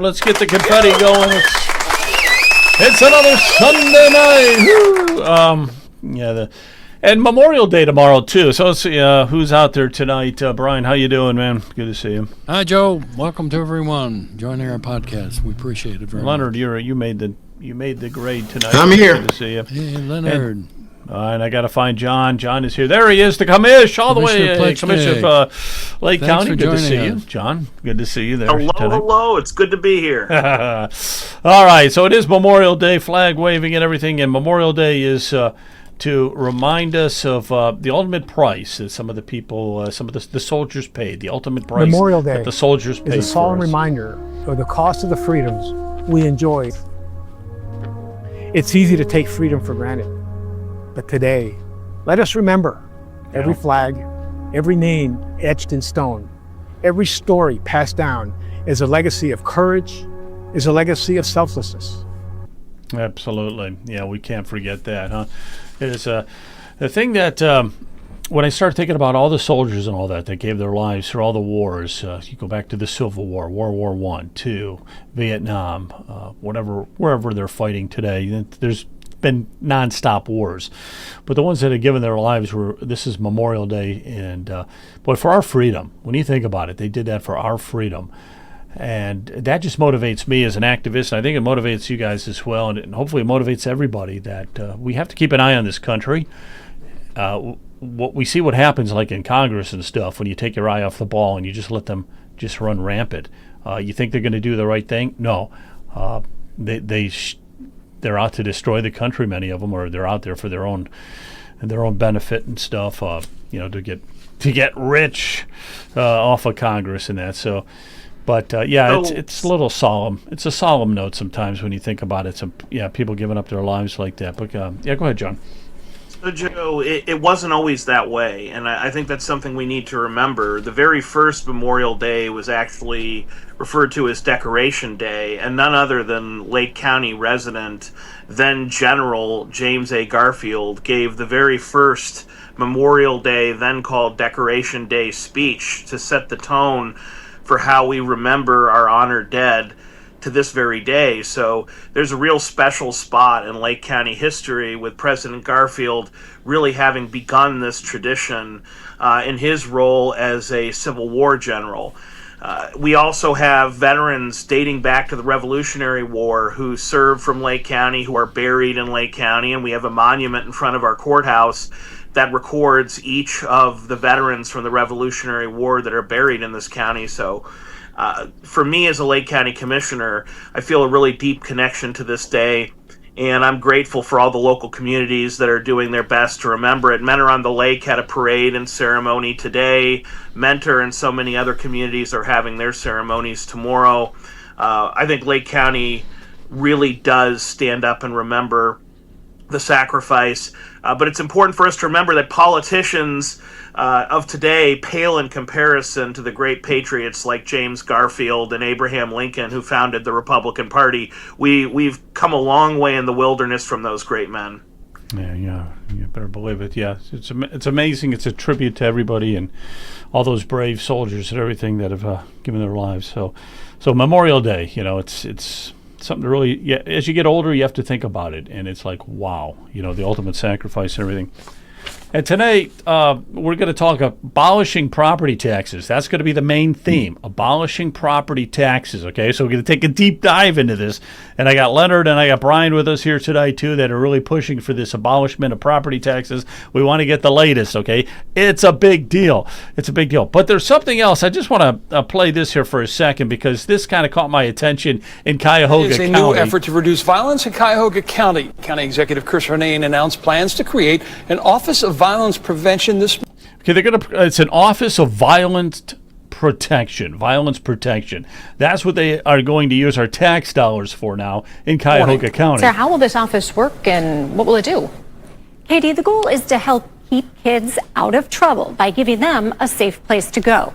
Let's get the confetti going. It's another Sunday night. And Memorial Day tomorrow, too. So let's see who's out there tonight. Brian, how you doing, man? Good to see you. Hi, Joe. Welcome to everyone joining our podcast. We appreciate it very Leonard, much. you made the grade tonight. I'm here. Good to see you. Hey, Leonard. And I got to find John. John is here. There he is, the commish, all the way. Commissioner of Lake County. Good to see you. John, good to see you there. Hello. It's good to be here. All right, so it is Memorial Day, flag waving and everything. And Memorial Day is to remind us of the ultimate price that some of the people, some of the soldiers paid. The ultimate price Memorial Day that the soldiers paid is a solemn for us. reminder of the cost of the freedoms we enjoy. It's easy to take freedom for granted. But today, let us remember every flag, every name etched in stone, every story passed down is a legacy of courage, is a legacy of selflessness. Absolutely. Yeah, we can't forget that, huh? It is the thing that when I started thinking about all the soldiers and all that gave their lives for all the wars, you go back to the Civil War, World War I, II, Vietnam, wherever they're fighting today, there's been nonstop wars, but the ones that have given their lives this is Memorial Day, and boy, for our freedom. When you think about it, they did that for our freedom, and that just motivates me as an activist. And I think it motivates you guys as well, and hopefully it motivates everybody that we have to keep an eye on this country. What we see, what happens like in Congress and stuff, when you take your eye off the ball and you just let them just run rampant. You think they're going to do the right thing? No, they're out to destroy the country, many of them, or they're out there for their own benefit and stuff, to get rich off of Congress and that. So, but it's a little solemn. It's a solemn note sometimes when you think about it. People giving up their lives like that. But go ahead, John. So, Joe, it wasn't always that way, and I think that's something we need to remember. The very first Memorial Day was actually referred to as Decoration Day, and none other than Lake County resident, then General James A. Garfield, gave the very first Memorial Day, then called Decoration Day, speech to set the tone for how we remember our honored dead to this very day. So there's a real special spot in Lake County history with President Garfield really having begun this tradition in his role as a Civil War general. We also have veterans dating back to the Revolutionary War who served from Lake County, who are buried in Lake County, and we have a monument in front of our courthouse that records each of the veterans from the Revolutionary War that are buried in this county. So for me as a Lake County Commissioner, I feel a really deep connection to this day, and I'm grateful for all the local communities that are doing their best to remember it. Mentor on the Lake had a parade and ceremony today. Mentor and so many other communities are having their ceremonies tomorrow. I think Lake County really does stand up and remember the sacrifice, but it's important for us to remember that politicians of today pale in comparison to the great patriots like James Garfield and Abraham Lincoln, who founded the Republican Party. We've come a long way in the wilderness from those great men. Yeah, you better believe it. Yeah, it's amazing. It's a tribute to everybody and all those brave soldiers and everything that have given their lives. So Memorial Day, it's something to really, as you get older, you have to think about it, and it's like, wow, the ultimate sacrifice and everything. And today, we're going to talk abolishing property taxes. That's going to be the main theme, abolishing property taxes, okay? So we're going to take a deep dive into this. And I got Leonard and I got Brian with us here today, too, that are really pushing for this abolishment of property taxes. We want to get the latest, okay? It's a big deal. It's a big deal. But there's something else. I just want to play this here for a second because this kind of caught my attention in Cuyahoga County. It's a new effort to reduce violence in Cuyahoga County. County Executive Chris Renane announced plans to create an Office of Violence Prevention this month. Okay, it's an Office of Violence Protection. That's what they are going to use our tax dollars for now in Cuyahoga County. Sarah, how will this office work and what will it do? Katie, the goal is to help keep kids out of trouble by giving them a safe place to go.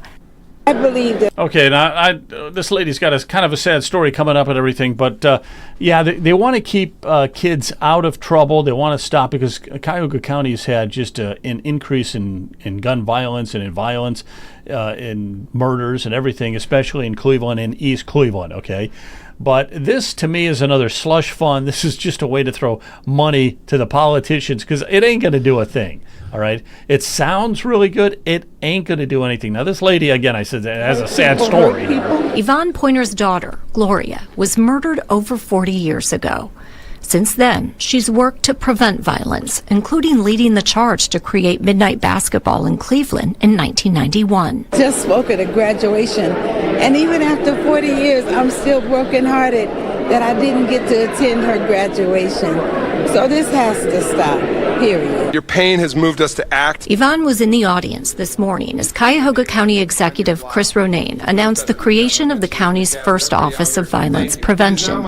I believe that. Okay, now this lady's got a kind of a sad story coming up and everything, but they want to keep kids out of trouble. They want to stop because Cuyahoga County has had just an increase in gun violence and in violence, in murders and everything, especially in Cleveland and East Cleveland, okay? But this, to me, is another slush fund. This is just a way to throw money to the politicians because it ain't going to do a thing, all right? It sounds really good. It ain't going to do anything. Now, this lady, again, I said, has a sad story. Yvonne Pointer's daughter, Gloria, was murdered over 40 years ago. Since then, she's worked to prevent violence, including leading the charge to create midnight basketball in Cleveland in 1991. Just spoke at a graduation, and even after 40 years, I'm still brokenhearted that I didn't get to attend her graduation. So this has to stop, period. Your pain has moved us to act. Yvonne was in the audience this morning as Cuyahoga County Executive Chris Ronayne announced the creation of the county's first Office of Violence Prevention.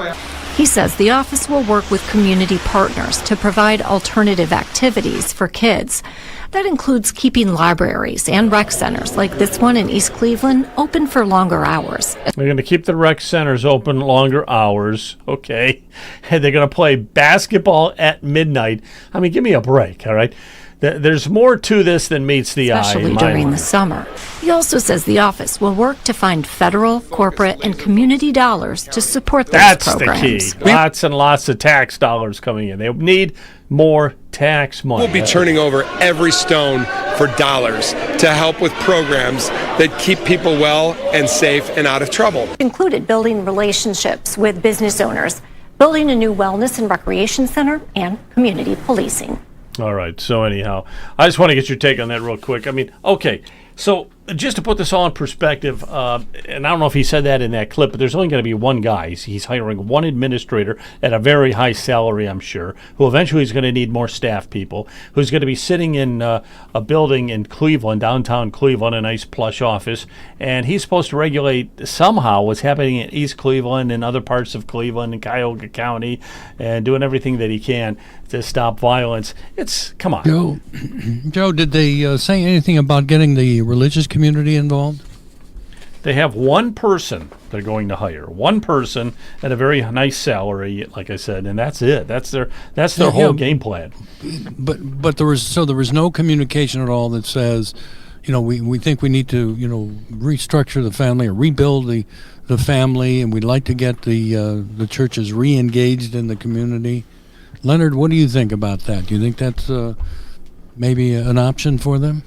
He says the office will work with community partners to provide alternative activities for kids. That includes keeping libraries and rec centers like this one in East Cleveland open for longer hours. They're going to keep the rec centers open longer hours, okay? And they're going to play basketball at midnight. I mean, give me a break, all right? There's more to this than meets the eye. Especially during the summer. He also says the office will work to find federal, corporate, and community dollars to support those programs. That's the key. Lots and lots of tax dollars coming in. They need more tax money. We'll be turning over every stone for dollars to help with programs that keep people well and safe and out of trouble. Included building relationships with business owners, building a new wellness and recreation center, and community policing. All right. So anyhow, I just want to get your take on that real quick. I mean, okay. So just to put this all in perspective, and I don't know if he said that in that clip, but there's only going to be one guy. He's hiring one administrator at a very high salary, I'm sure, who eventually is going to need more staff people, who's going to be sitting in a building in Cleveland, downtown Cleveland, a nice plush office, and he's supposed to regulate somehow what's happening in East Cleveland and other parts of Cleveland and Cuyahoga County and doing everything that he can to stop violence. Come on. Joe, did they say anything about getting the religious community involved? They have one person they're going to hire, one person at a very nice salary, like I said, and that's it. That's their whole game plan. But there was no communication at all that says, we think we need to restructure the family or rebuild the family, and we'd like to get the churches re-engaged in the community. Leonard, what do you think about that? Do you think that's maybe an option for them?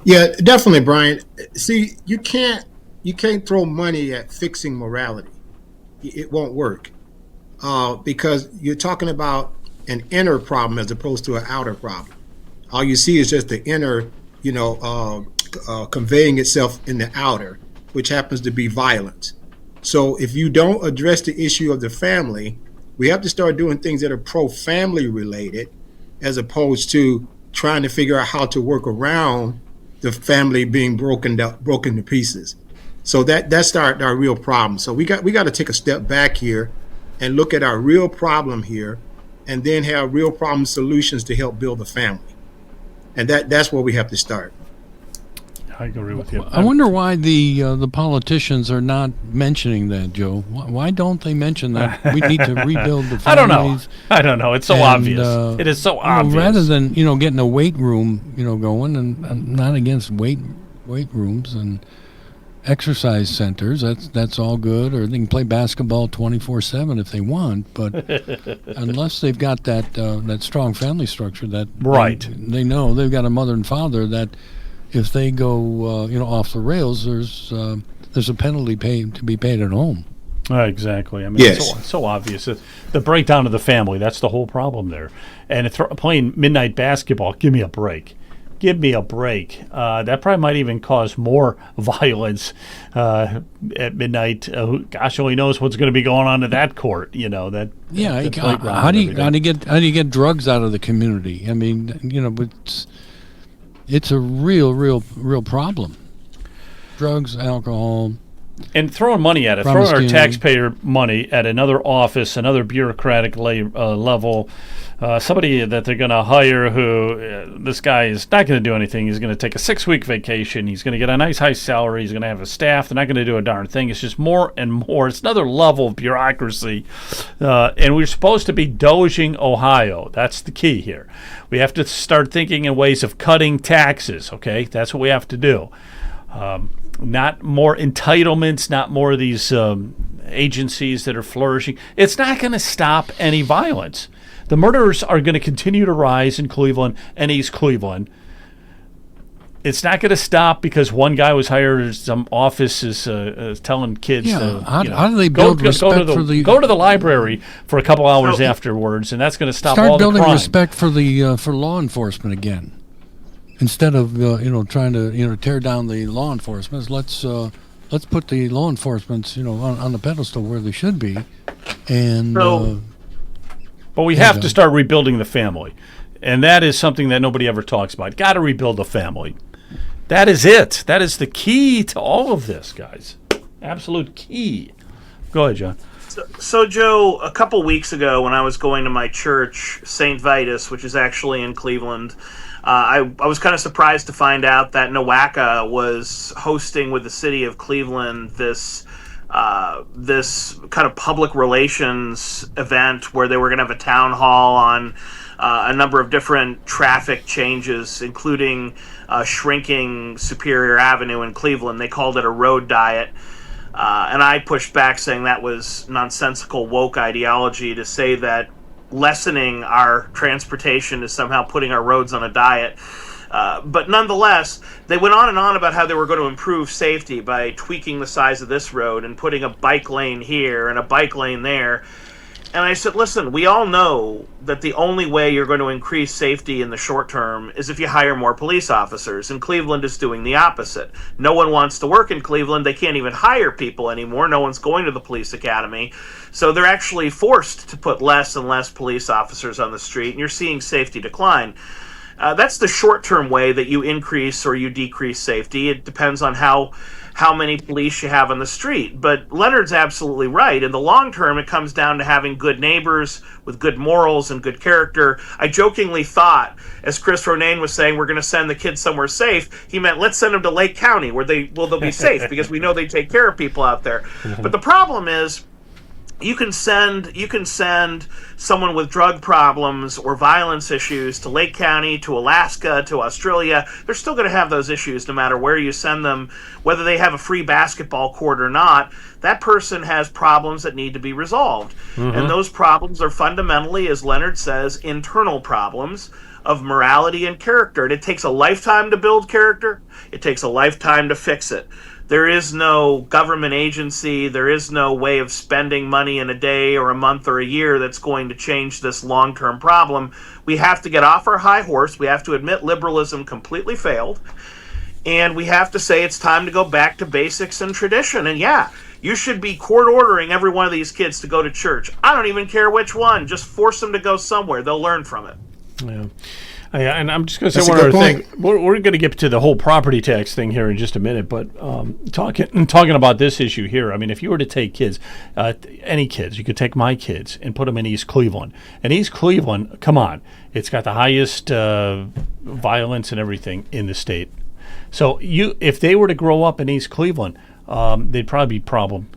Yeah, definitely, Brian. See, you can't throw money at fixing morality. It won't work because you're talking about an inner problem as opposed to an outer problem. All you see is just the inner, conveying itself in the outer, which happens to be violence. So if you don't address the issue of the family, we have to start doing things that are pro-family related as opposed to trying to figure out how to work around the family being broken to pieces. So that's our real problem. So we got to take a step back here and look at our real problem here and then have real problem solutions to help build a family. And that's where we have to start. I agree with you. I wonder why the politicians are not mentioning that, Joe. Why don't they mention that we need to rebuild the families? I don't know. It's so obvious. It is so obvious. Rather than getting a weight room going, and I'm not against weight rooms and exercise centers. That's all good. Or they can play basketball 24/7 if they want. But unless they've got that strong family structure that right, they know they've got a mother and father that. If they go, off the rails, there's a penalty to be paid at home. Exactly. I mean, yes. It's so obvious. The breakdown of the family, that's the whole problem there. And playing midnight basketball, give me a break. Give me a break. That probably might even cause more violence at midnight. Gosh only knows what's going to be going on at that court. How do you get drugs out of the community? I mean, it's a real problem. Drugs, alcohol, And throwing money at it, throwing our taxpayer money at another office, another bureaucratic level, somebody that they're going to hire who this guy is not going to do anything. He's going to take a 6-week vacation. He's going to get a nice high salary. He's going to have a staff. They're not going to do a darn thing. It's just more and more. It's another level of bureaucracy. And we're supposed to be doging Ohio. That's the key here. We have to start thinking in ways of cutting taxes, okay? That's what we have to do. Not more entitlements, not more of these agencies that are flourishing. It's not going to stop any violence. The murders are going to continue to rise in Cleveland and East Cleveland. It's not going to stop because one guy was hired at some office is telling kids how do they build respect for the... Go to the library for a couple hours afterwards, and that's going to stop all the crime. Start building respect for the for law enforcement again. Instead of trying to tear down the law enforcement, let's put the law enforcement on the pedestal where they should be, and. But we have to start rebuilding the family, and that is something that nobody ever talks about. Got to rebuild the family. That is it. That is the key to all of this, guys. Absolute key. Go ahead, John. So Joe, a couple weeks ago when I was going to my church, St. Vitus, which is actually in Cleveland, I was kind of surprised to find out that NOACA was hosting with the city of Cleveland this kind of public relations event where they were going to have a town hall on a number of different traffic changes, including shrinking Superior Avenue in Cleveland. They called it a road diet. And I pushed back saying that was nonsensical woke ideology to say that lessening our transportation is somehow putting our roads on a diet. But nonetheless, they went on and on about how they were going to improve safety by tweaking the size of this road and putting a bike lane here and a bike lane there. And I said, listen, we all know that the only way you're going to increase safety in the short term is if you hire more police officers. And Cleveland is doing the opposite. No one wants to work in Cleveland. They can't even hire people anymore. No one's going to the police academy. So they're actually forced to put less and less police officers on the street. And you're seeing safety decline. That's the short-term way that you increase or you decrease safety. It depends on how many police you have on the street. But Leonard's absolutely right. In the long term, it comes down to having good neighbors with good morals and good character. I jokingly thought, as Chris Ronayne was saying, we're going to send the kids somewhere safe, he meant let's send them to Lake County where they'll be safe because we know they take care of people out there. But the problem is, you can send someone with drug problems or violence issues to Lake County, to Alaska, to Australia. They're still going to have those issues no matter where you send them, whether they have a free basketball court or not. That person has problems that need to be resolved. And those problems are fundamentally, as Leonard says, internal problems of morality and character. And it takes a lifetime to build character. It takes a lifetime to fix it. There is no government agency, there is no way of spending money in a day or a month or a year that's going to change this long-term problem. We have to get off our high horse. We have to admit liberalism completely failed. And we have to say it's time to go back to basics and tradition. And yeah, you should be court ordering every one of these kids to go to church. I don't even care which one. Just force them to go somewhere. They'll learn from it. Yeah. And I'm just going to say one other thing. We're going to get to the whole property tax thing here in just a minute, but talking about this issue here, I mean, if you were to take kids, any kids, you could take my kids and put them in East Cleveland. And East Cleveland, come on, it's got the highest violence and everything in the state. So if they were to grow up in East Cleveland, they'd probably be problem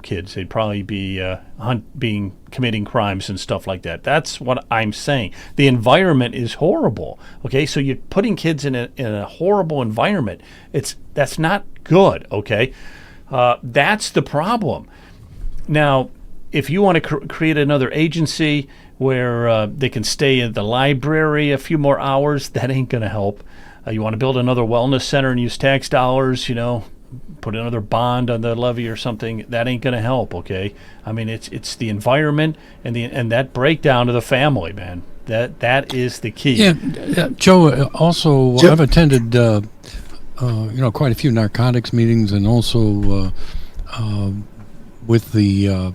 kids. They'd probably be committing crimes and stuff like that. That's what I'm saying. The environment is horrible. Okay, so you're putting kids in a horrible environment. That's not good. Okay, that's the problem. Now, if you want to create another agency where they can stay in the library a few more hours, that ain't going to help. You want to build another wellness center and use tax dollars, put another bond on the levy or something, that ain't going to help, okay? I mean, it's the environment and that breakdown of the family, man. That is the key. Yeah, Joe, also, I've attended, quite a few narcotics meetings and also with the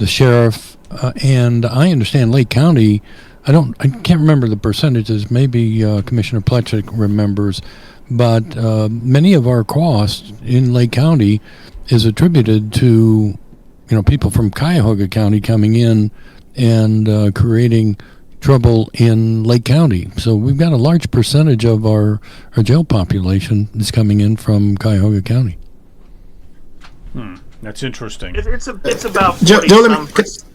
sheriff, and I understand Lake County, I can't remember the percentages, maybe Commissioner Pletchik remembers, but many of our costs in Lake County is attributed to people from Cuyahoga County coming in and creating trouble in Lake County. So we've got a large percentage of our jail population that's coming in from Cuyahoga County. That's interesting. It's about 40 Joe, let some me- percent.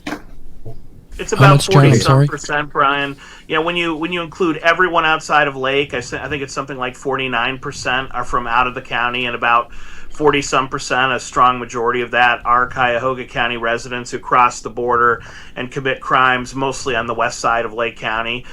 It's How about much, John? 40 I'm some sorry? percent, Brian. When you include everyone outside of Lake, I think it's something like 49% are from out of the county, and about 40 some percent, a strong majority of that, are Cuyahoga County residents who cross the border and commit crimes, mostly on the west side of Lake County.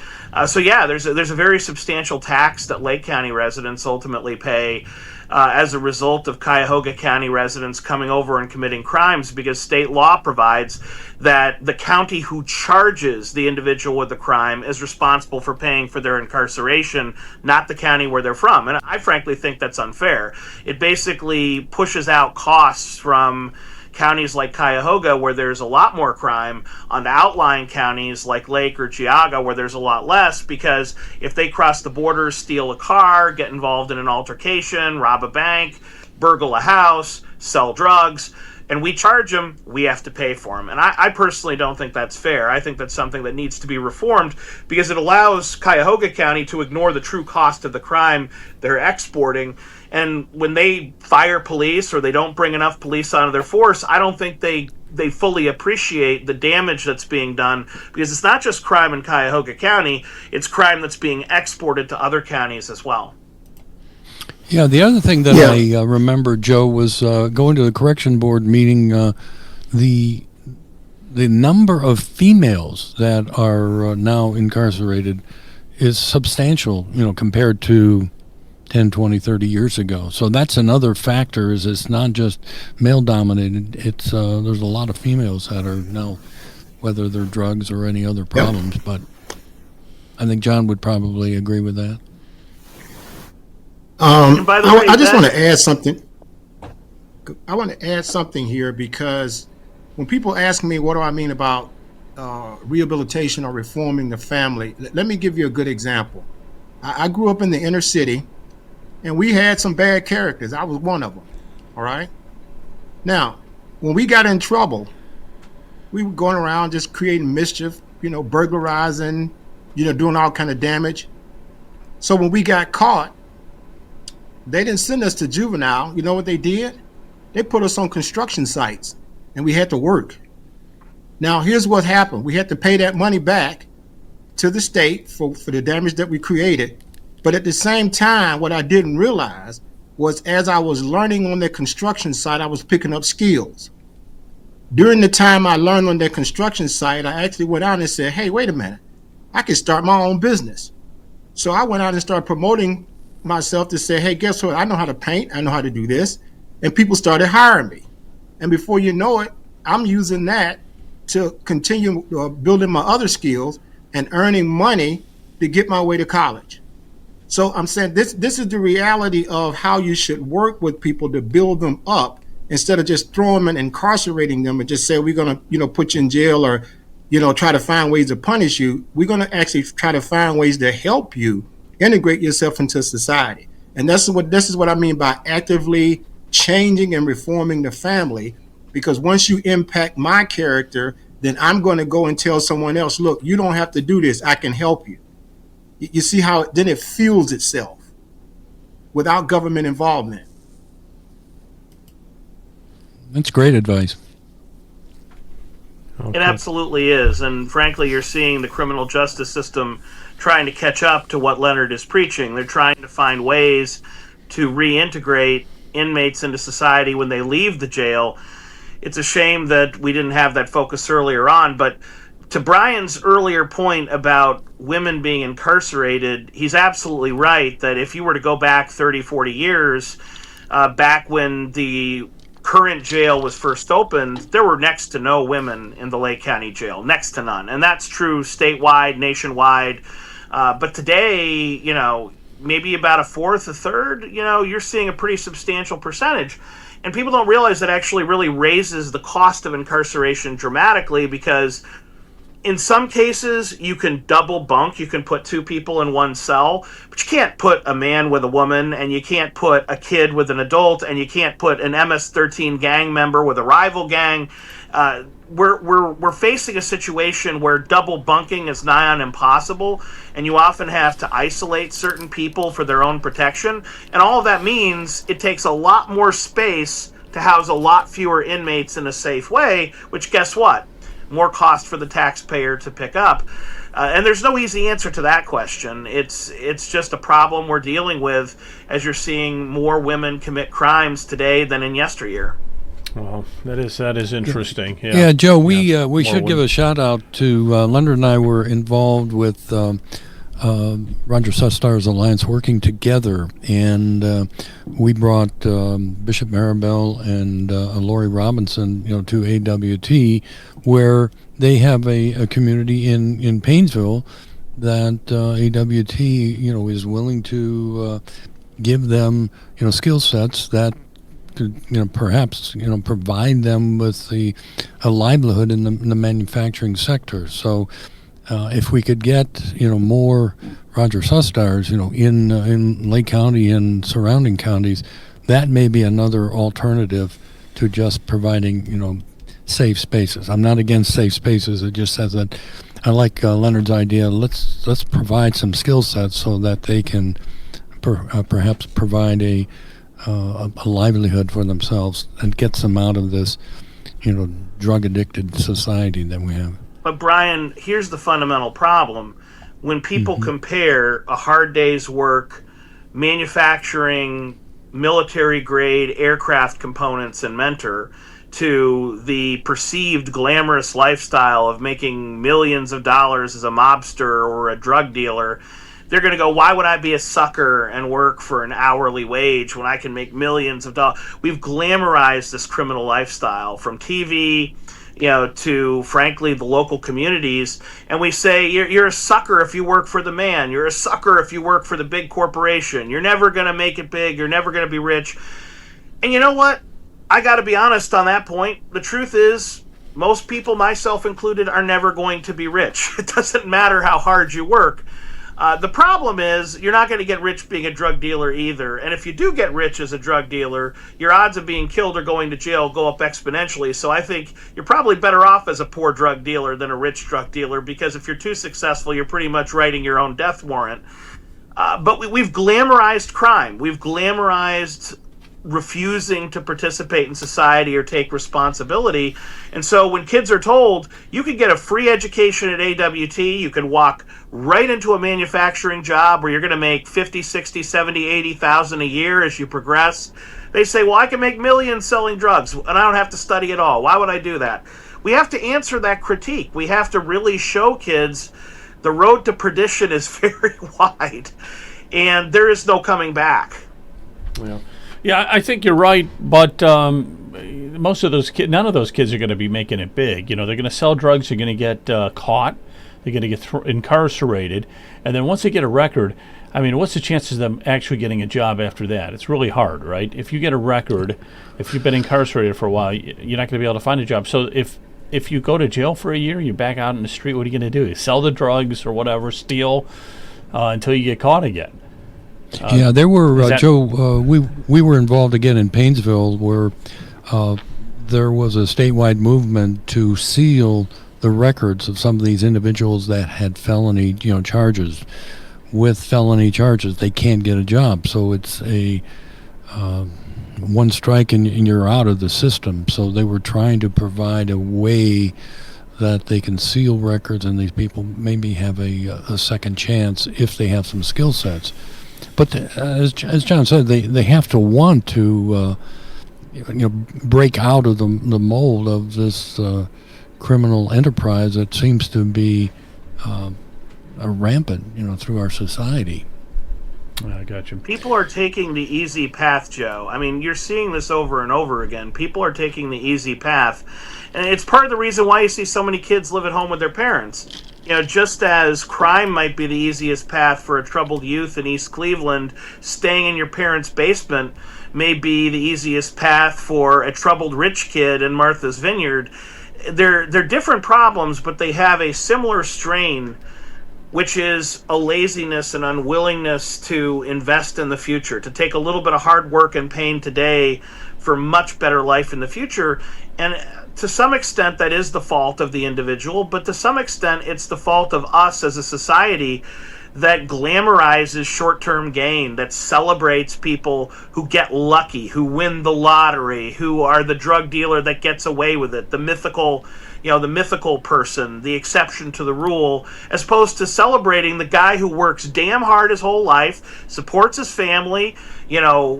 So yeah, there's a very substantial tax that Lake County residents ultimately pay as a result of Cuyahoga County residents coming over and committing crimes, because state law provides that the county who charges the individual with the crime is responsible for paying for their incarceration, not the county where they're from. And I frankly think that's unfair. It basically pushes out costs from counties like Cuyahoga, where there's a lot more crime, on the outlying counties like Lake or Geauga, where there's a lot less, because if they cross the border, steal a car, get involved in an altercation, rob a bank, burgle a house, sell drugs, and we charge them, we have to pay for them. And I personally don't think that's fair. I think that's something that needs to be reformed, because it allows Cuyahoga County to ignore the true cost of the crime they're exporting. And when they fire police or they don't bring enough police onto their force, I don't think they fully appreciate the damage that's being done, because it's not just crime in Cuyahoga County, it's crime that's being exported to other counties as well. Yeah, the other thing that I remember, Joe, was going to the correction board meeting. The number of females that are now incarcerated is substantial, compared to 10, 20, 30 years ago. So that's another factor, is it's not just male dominated. It's there's a lot of females that are now, whether they're drugs or any other problems. But I think John would probably agree with that. By the way, I just want to add something. I want to add something here, because when people ask me what do I mean about rehabilitation or reforming the family, let me give you a good example. I grew up in the inner city, and we had some bad characters. I was one of them. All right. Now, when we got in trouble, we were going around just creating mischief, burglarizing, doing all kind of damage. So when we got caught, they didn't send us to juvenile. You know what they did? They put us on construction sites, and we had to work. Now, here's what happened. We had to pay that money back to the state for the damage that we created. But at the same time, what I didn't realize was, as I was learning on the construction site, I was picking up skills. During the time I learned on the construction site, I actually went out and said, hey, wait a minute, I can start my own business. So I went out and started promoting myself to say, hey, guess what? I know how to paint. I know how to do this. And people started hiring me. And before you know it, I'm using that to continue building my other skills and earning money to get my way to college. So I'm saying this is the reality of how you should work with people to build them up, instead of just throwing them and incarcerating them and just say, we're going to, put you in jail, or, try to find ways to punish you. We're going to actually try to find ways to help you integrate yourself into society. And this is what I mean by actively changing and reforming the family, because once you impact my character, then I'm going to go and tell someone else, look, you don't have to do this. I can help you. You see how then it fuels itself without government involvement. That's great advice. It absolutely is. And frankly, you're seeing the criminal justice system trying to catch up to what Leonard is preaching. They're trying to find ways to reintegrate inmates into society when they leave the jail. It's a shame that we didn't have that focus earlier on, but to Brian's earlier point about women being incarcerated, he's absolutely right that if you were to go back 30, 40 years, back when the current jail was first opened, there were next to no women in the Lake County Jail, next to none. And that's true statewide, nationwide. But today, maybe about a fourth, a third, you're seeing a pretty substantial percentage. And people don't realize that actually really raises the cost of incarceration dramatically, because In some cases, you can double bunk. You can put two people in one cell, but you can't put a man with a woman, and you can't put a kid with an adult, and you can't put an MS-13 gang member with a rival gang. We're facing a situation where double bunking is nigh on impossible, and you often have to isolate certain people for their own protection. And all of that means it takes a lot more space to house a lot fewer inmates in a safe way, which, guess what? More cost for the taxpayer to pick up. And there's no easy answer to that question. It's just a problem we're dealing with as you're seeing more women commit crimes today than in yesteryear. Well, that is interesting. Yeah, Joe, we should give a shout out to Leonard and I were involved with Roger Sustar's Alliance working together, and we brought Bishop Maribel and Lori Robinson, to AWT, where they have a community in Painesville that AWT, is willing to give them, skill sets that to, perhaps, provide them with a livelihood in the manufacturing sector. So if we could get, more Roger Sustars, in Lake County and surrounding counties, that may be another alternative to just providing, safe spaces. I'm not against safe spaces. It just says that I like Leonard's idea. Let's provide some skill sets so that they can perhaps provide a livelihood for themselves and gets them out of this, drug addicted society that we have. But Brian, here's the fundamental problem. When people compare a hard day's work, manufacturing military grade aircraft components and Mentor, to the perceived glamorous lifestyle of making millions of dollars as a mobster or a drug dealer, they're going to go, why would I be a sucker and work for an hourly wage when I can make millions of dollars? We've glamorized this criminal lifestyle from TV, to, frankly, the local communities. And we say, you're a sucker if you work for the man. You're a sucker if you work for the big corporation. You're never going to make it big. You're never going to be rich. And you know what? I got to be honest on that point. The truth is, most people, myself included, are never going to be rich. It doesn't matter how hard you work. The problem is you're not going to get rich being a drug dealer either. And if you do get rich as a drug dealer, your odds of being killed or going to jail go up exponentially. So I think you're probably better off as a poor drug dealer than a rich drug dealer, because if you're too successful, you're pretty much writing your own death warrant. But we've glamorized crime. We've glamorized refusing to participate in society or take responsibility. And so when kids are told you can get a free education at AWT, you can walk right into a manufacturing job where you're going to make 50, 60, 70, 80,000 a year as you progress, they say, well, I can make millions selling drugs and I don't have to study at all. Why would I do that? We have to answer that critique. We have to really show kids the road to perdition is very wide and there is no coming back. Yeah, I think you're right, but most of those kids, none of those kids are going to be making it big. They're going to sell drugs, they're going to get caught, they're going to get incarcerated, and then once they get a record, what's the chances of them actually getting a job after that? It's really hard, right? If you get a record, if you've been incarcerated for a while, you're not going to be able to find a job. So if you go to jail for a year, you're back out in the street, what are you going to do? You sell the drugs or whatever, steal until you get caught again. Yeah, there were, Joe, we were involved again in Painesville where there was a statewide movement to seal the records of some of these individuals that had felony, charges. With felony charges, they can't get a job. So it's a one strike and you're out of the system. So they were trying to provide a way that they can seal records and these people maybe have a second chance if they have some skill sets. But as John said, they have to want to, break out of the mold of this criminal enterprise that seems to be rampant, through our society. I got you. People are taking the easy path, Joe. You're seeing this over and over again. People are taking the easy path. And it's part of the reason why you see so many kids live at home with their parents. Just as crime might be the easiest path for a troubled youth in East Cleveland, staying in your parents' basement may be the easiest path for a troubled rich kid in Martha's Vineyard. they're different problems, but they have a similar strain, which is a laziness and unwillingness to invest in the future, to take a little bit of hard work and pain today for much better life in the future. And to some extent, that is the fault of the individual, but to some extent, it's the fault of us as a society that glamorizes short-term gain, that celebrates people who get lucky, who win the lottery, who are the drug dealer that gets away with it, the mythical person, the exception to the rule, as opposed to celebrating the guy who works damn hard his whole life, supports his family,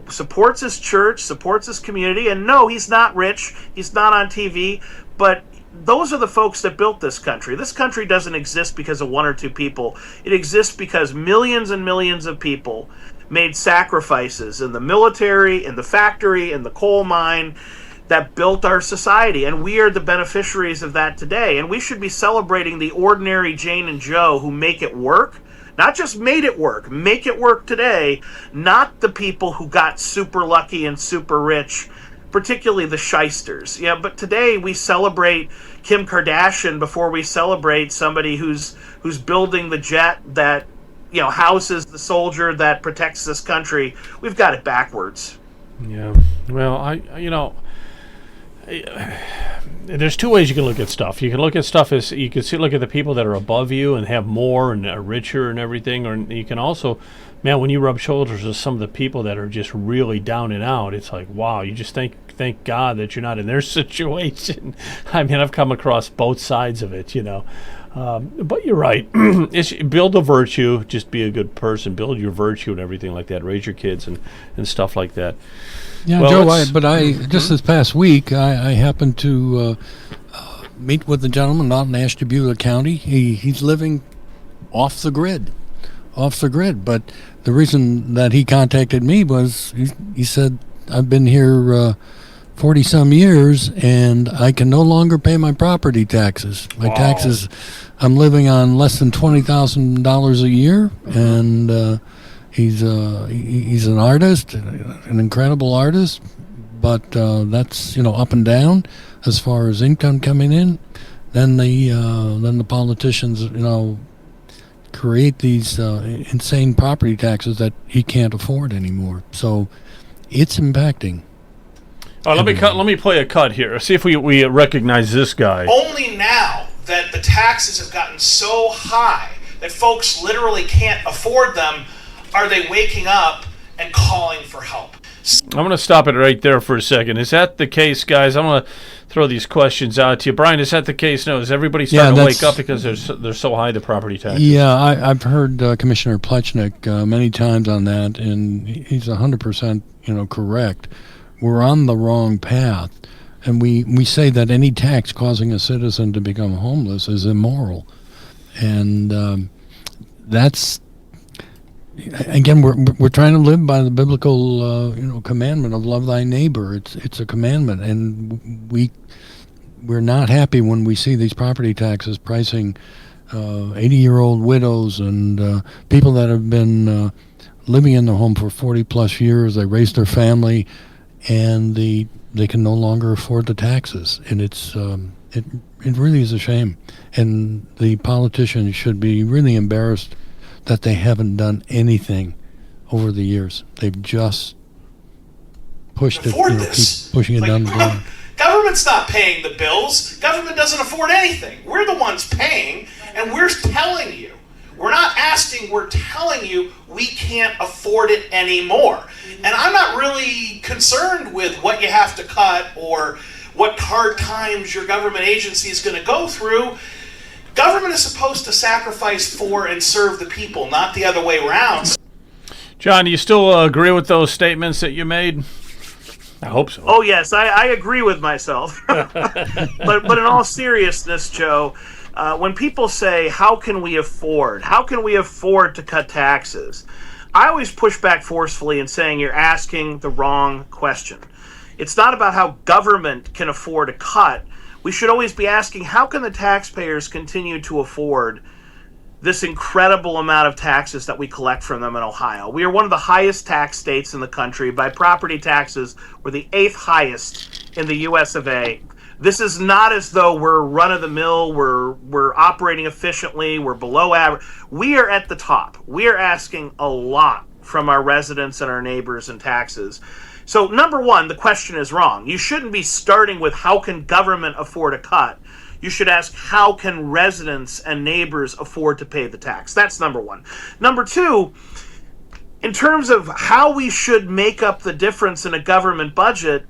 supports his church, supports his community. And no, he's not rich, he's not on TV, but those are the folks that built this country. This country doesn't exist because of one or two people. It exists because millions and millions of people made sacrifices in the military, in the factory, in the coal mine, that built our society, and we are the beneficiaries of that today. And we should be celebrating the ordinary Jane and Joe who make it work, not just made it work, make it work today, not the people who got super lucky and super rich, particularly the shysters. Yeah, but today we celebrate Kim Kardashian before we celebrate somebody who's building the jet that houses the soldier that protects this country. We've got it backwards. Yeah. Well, there's two ways you can look at stuff. You can look at stuff as you can look at the people that are above you and have more and are richer and everything, or you can also, man, when you rub shoulders with some of the people that are just really down and out, it's like, wow, you just thank God that you're not in their situation. I mean, I've come across both sides of it, but you're right. Build a virtue, just be a good person, build your virtue and everything like that, raise your kids and stuff like that. Yeah, well, Joe, just this past week, I happened to meet with a gentleman out in Ashtabula County. He's living off the grid. But the reason that he contacted me was he said, I've been here 40-some years, and I can no longer pay my property taxes. My taxes, I'm living on less than $20,000 a year, and he's an artist, an incredible artist, but that's up and down as far as income coming in. Then the politicians create these insane property taxes that he can't afford anymore. So it's impacting. Let me play a cut here. See if we recognize this guy. Only now that the taxes have gotten so high that folks literally can't afford them are they waking up and calling for help. I'm going to stop it right there for a second. Is that the case, guys? I'm going to throw these questions out to you. Brian, is that the case? No, is everybody starting to wake up because they're so high, the property taxes? Yeah, I've heard Commissioner Plechnik many times on that, and he's 100% correct. We're on the wrong path, and we say that any tax causing a citizen to become homeless is immoral, and that's, again, we're trying to live by the biblical commandment of love thy neighbor. It's a commandment, and we're not happy when we see these property taxes pricing 80-year-old widows and people that have been living in the home for 40+ years. They raised their family, and they can no longer afford the taxes, and it really is a shame. And the politicians should be really embarrassed that they haven't done anything over the years. They've just pushed it, keep pushing it down the block. Government's not paying the bills. Government doesn't afford anything. We're the ones paying, and we're telling you. We're not asking, we're telling you we can't afford it anymore. And I'm not really concerned with what you have to cut or what hard times your government agency is going to go through. Government is supposed to sacrifice for and serve the people, not the other way around. John, do you still agree with those statements that you made? I hope so. Oh, yes, I agree with myself. but in all seriousness, Joe, when people say, how can we afford to cut taxes? I always push back forcefully in saying you're asking the wrong question. It's not about how government can afford to cut. We should always be asking, how can the taxpayers continue to afford this incredible amount of taxes that we collect from them in Ohio? We are one of the highest tax states in the country. By property taxes, we're the 8th highest in the US of A. This is not as though we're run of the mill, we're operating efficiently, we're below average. We are at the top. We are asking a lot from our residents and our neighbors in taxes. So number one, the question is wrong. You shouldn't be starting with how can government afford a cut. You should ask how can residents and neighbors afford to pay the tax. That's number one. Number two, in terms of how we should make up the difference in a government budget,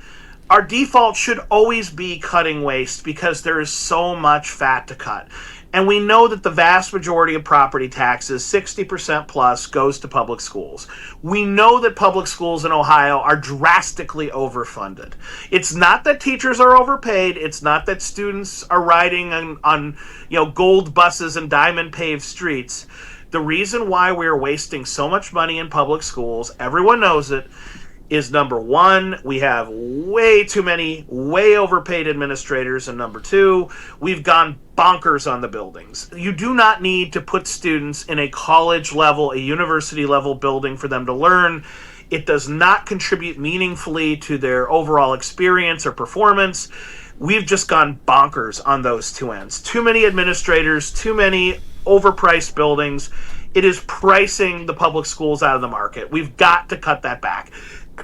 our default should always be cutting waste because there is so much fat to cut. And we know that the vast majority of property taxes, 60% plus, goes to public schools. We know that public schools in Ohio are drastically overfunded. It's not that teachers are overpaid. It's not that students are riding on gold buses and diamond paved streets. The reason why we're wasting so much money in public schools, everyone knows it, is number one, we have way too many, way overpaid administrators, and number two, we've gone bonkers on the buildings. You do not need to put students in a college level, a university level building for them to learn. It does not contribute meaningfully to their overall experience or performance. We've just gone bonkers on those two ends. Too many administrators, too many overpriced buildings. It is pricing the public schools out of the market. We've got to cut that back.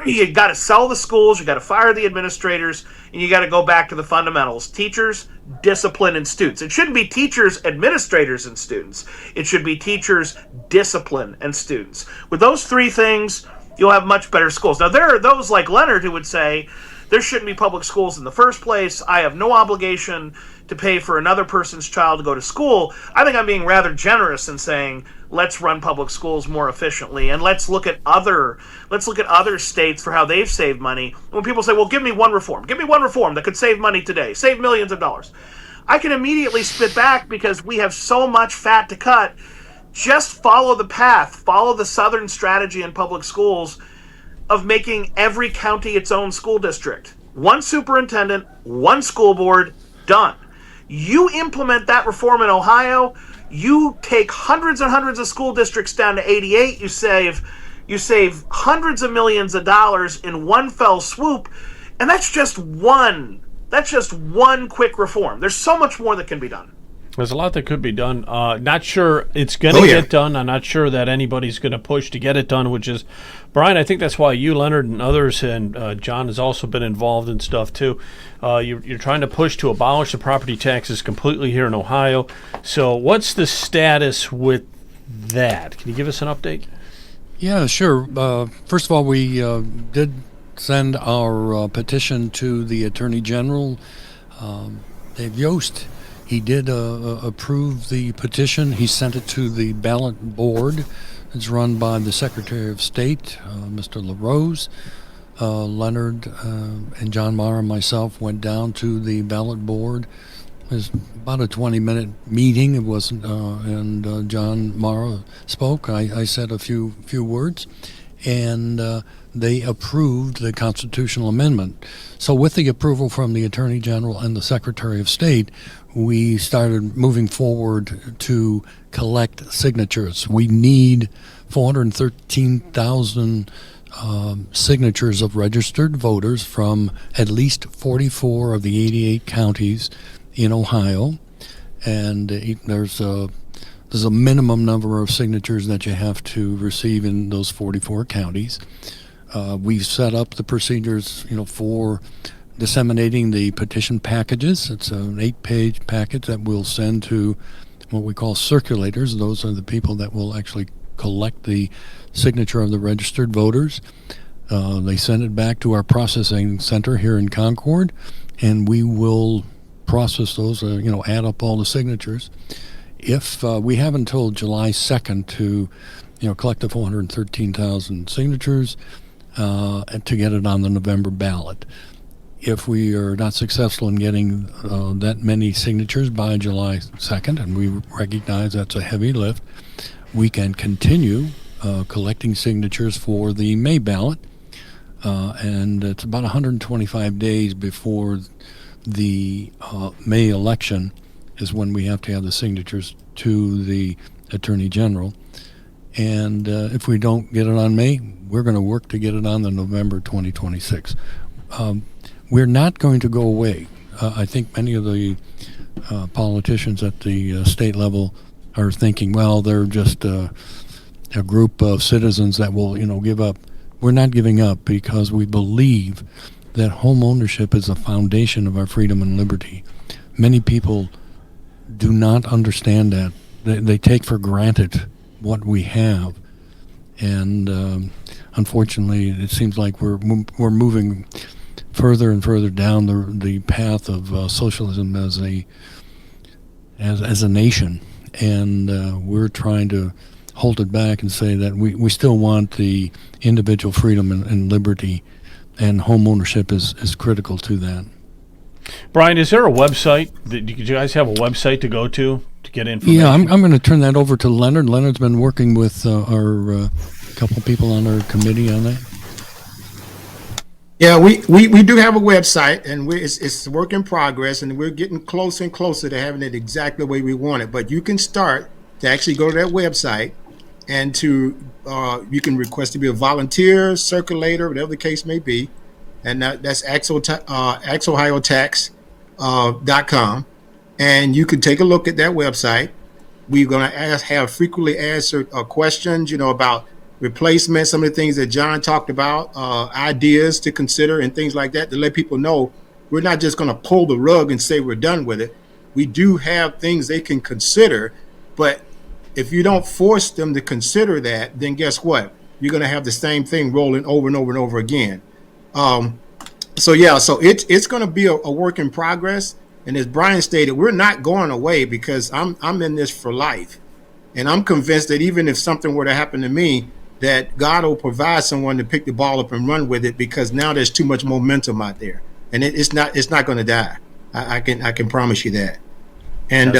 You got to sell the schools, you got to fire the administrators, and you got to go back to the fundamentals. Teachers, discipline, and students. It shouldn't be teachers, administrators, and students. It should be teachers, discipline, and students. With those three things, you'll have much better schools. Now, there are those like Leonard who would say, there shouldn't be public schools in the first place. I have no obligation to pay for another person's child to go to school. I think I'm being rather generous in saying, let's run public schools more efficiently, and let's look at other states for how they've saved money. When people say, well, give me one reform that could save money today, save millions of dollars, I can immediately spit back because we have so much fat to cut. Just follow the path, follow the Southern strategy in public schools of making every county its own school district. One superintendent, one school board, done. You implement that reform in Ohio, you take hundreds and hundreds of school districts down to 88, you save hundreds of millions of dollars in one fell swoop, and that's just one quick reform. There's so much more that can be done. There's a lot that could be done. Not sure it's going to get done. I'm not sure that anybody's going to push to get it done, which is, Brian, I think that's why you, Leonard, and others, and John has also been involved in stuff too. You're trying to push to abolish the property taxes completely here in Ohio. So what's the status with that? Can you give us an update? Yeah, sure. First of all, we did send our petition to the Attorney General, Dave Yost. He did approve the petition. He sent it to the ballot board. It's run by the Secretary of State, Mr. LaRose. Leonard and John Mara and myself went down to the ballot board. It was about a 20-minute meeting. It wasn't, and John Mara spoke. I said a few words, and they approved the constitutional amendment. So with the approval from the Attorney General and the Secretary of State, we started moving forward to collect signatures. We need 413,000 signatures of registered voters from at least 44 of the 88 counties in Ohio, and there's a minimum number of signatures that you have to receive in those 44 counties. We've set up the procedures, for disseminating the petition packages. It's an 8-page package that we'll send to what we call circulators. Those are the people that will actually collect the signature of the registered voters. They send it back to our processing center here in Concord, and we will process those, add up all the signatures. If we have until July 2nd to, collect the 413,000 signatures and to get it on the November ballot. If we are not successful in getting that many signatures by July 2nd, and we recognize that's a heavy lift, we can continue collecting signatures for the May ballot, and it's about 125 days before the May election is when we have to have the signatures to the Attorney General. And if we don't get it on May, we're going to work to get it on the November 2026. We're not going to go away. I think many of the politicians at the state level are thinking, well, they're just a group of citizens that will, give up. We're not giving up because we believe that home ownership is the foundation of our freedom and liberty. Many people do not understand that. They take for granted what we have, and unfortunately, it seems like we're moving further and further down the path of socialism as a nation, and we're trying to hold it back and say that we still want the individual freedom and liberty, and home ownership is critical to that. Brian, is there a website? Do you guys have a website to go to get information? Yeah, I'm going to turn that over to Leonard. Leonard's been working with our couple people on our committee on that. Yeah, we do have a website, and it's a work in progress, and we're getting closer and closer to having it exactly the way we want it. But you can start to actually go to that website, and you can request to be a volunteer, circulator, whatever the case may be, and that's axohiotax.com, and you can take a look at that website. We're going to have frequently answered questions, about replacement, some of the things that John talked about, ideas to consider and things like that, to let people know we're not just going to pull the rug and say we're done with it. We do have things they can consider, but if you don't force them to consider that, then guess what? You're going to have the same thing rolling over and over and over again. So it's going to be a work in progress. And as Brian stated, we're not going away because I'm in this for life. And I'm convinced that even if something were to happen to me, that God will provide someone to pick the ball up and run with it, because now there's too much momentum out there, and it's not going to die. I can promise you that. And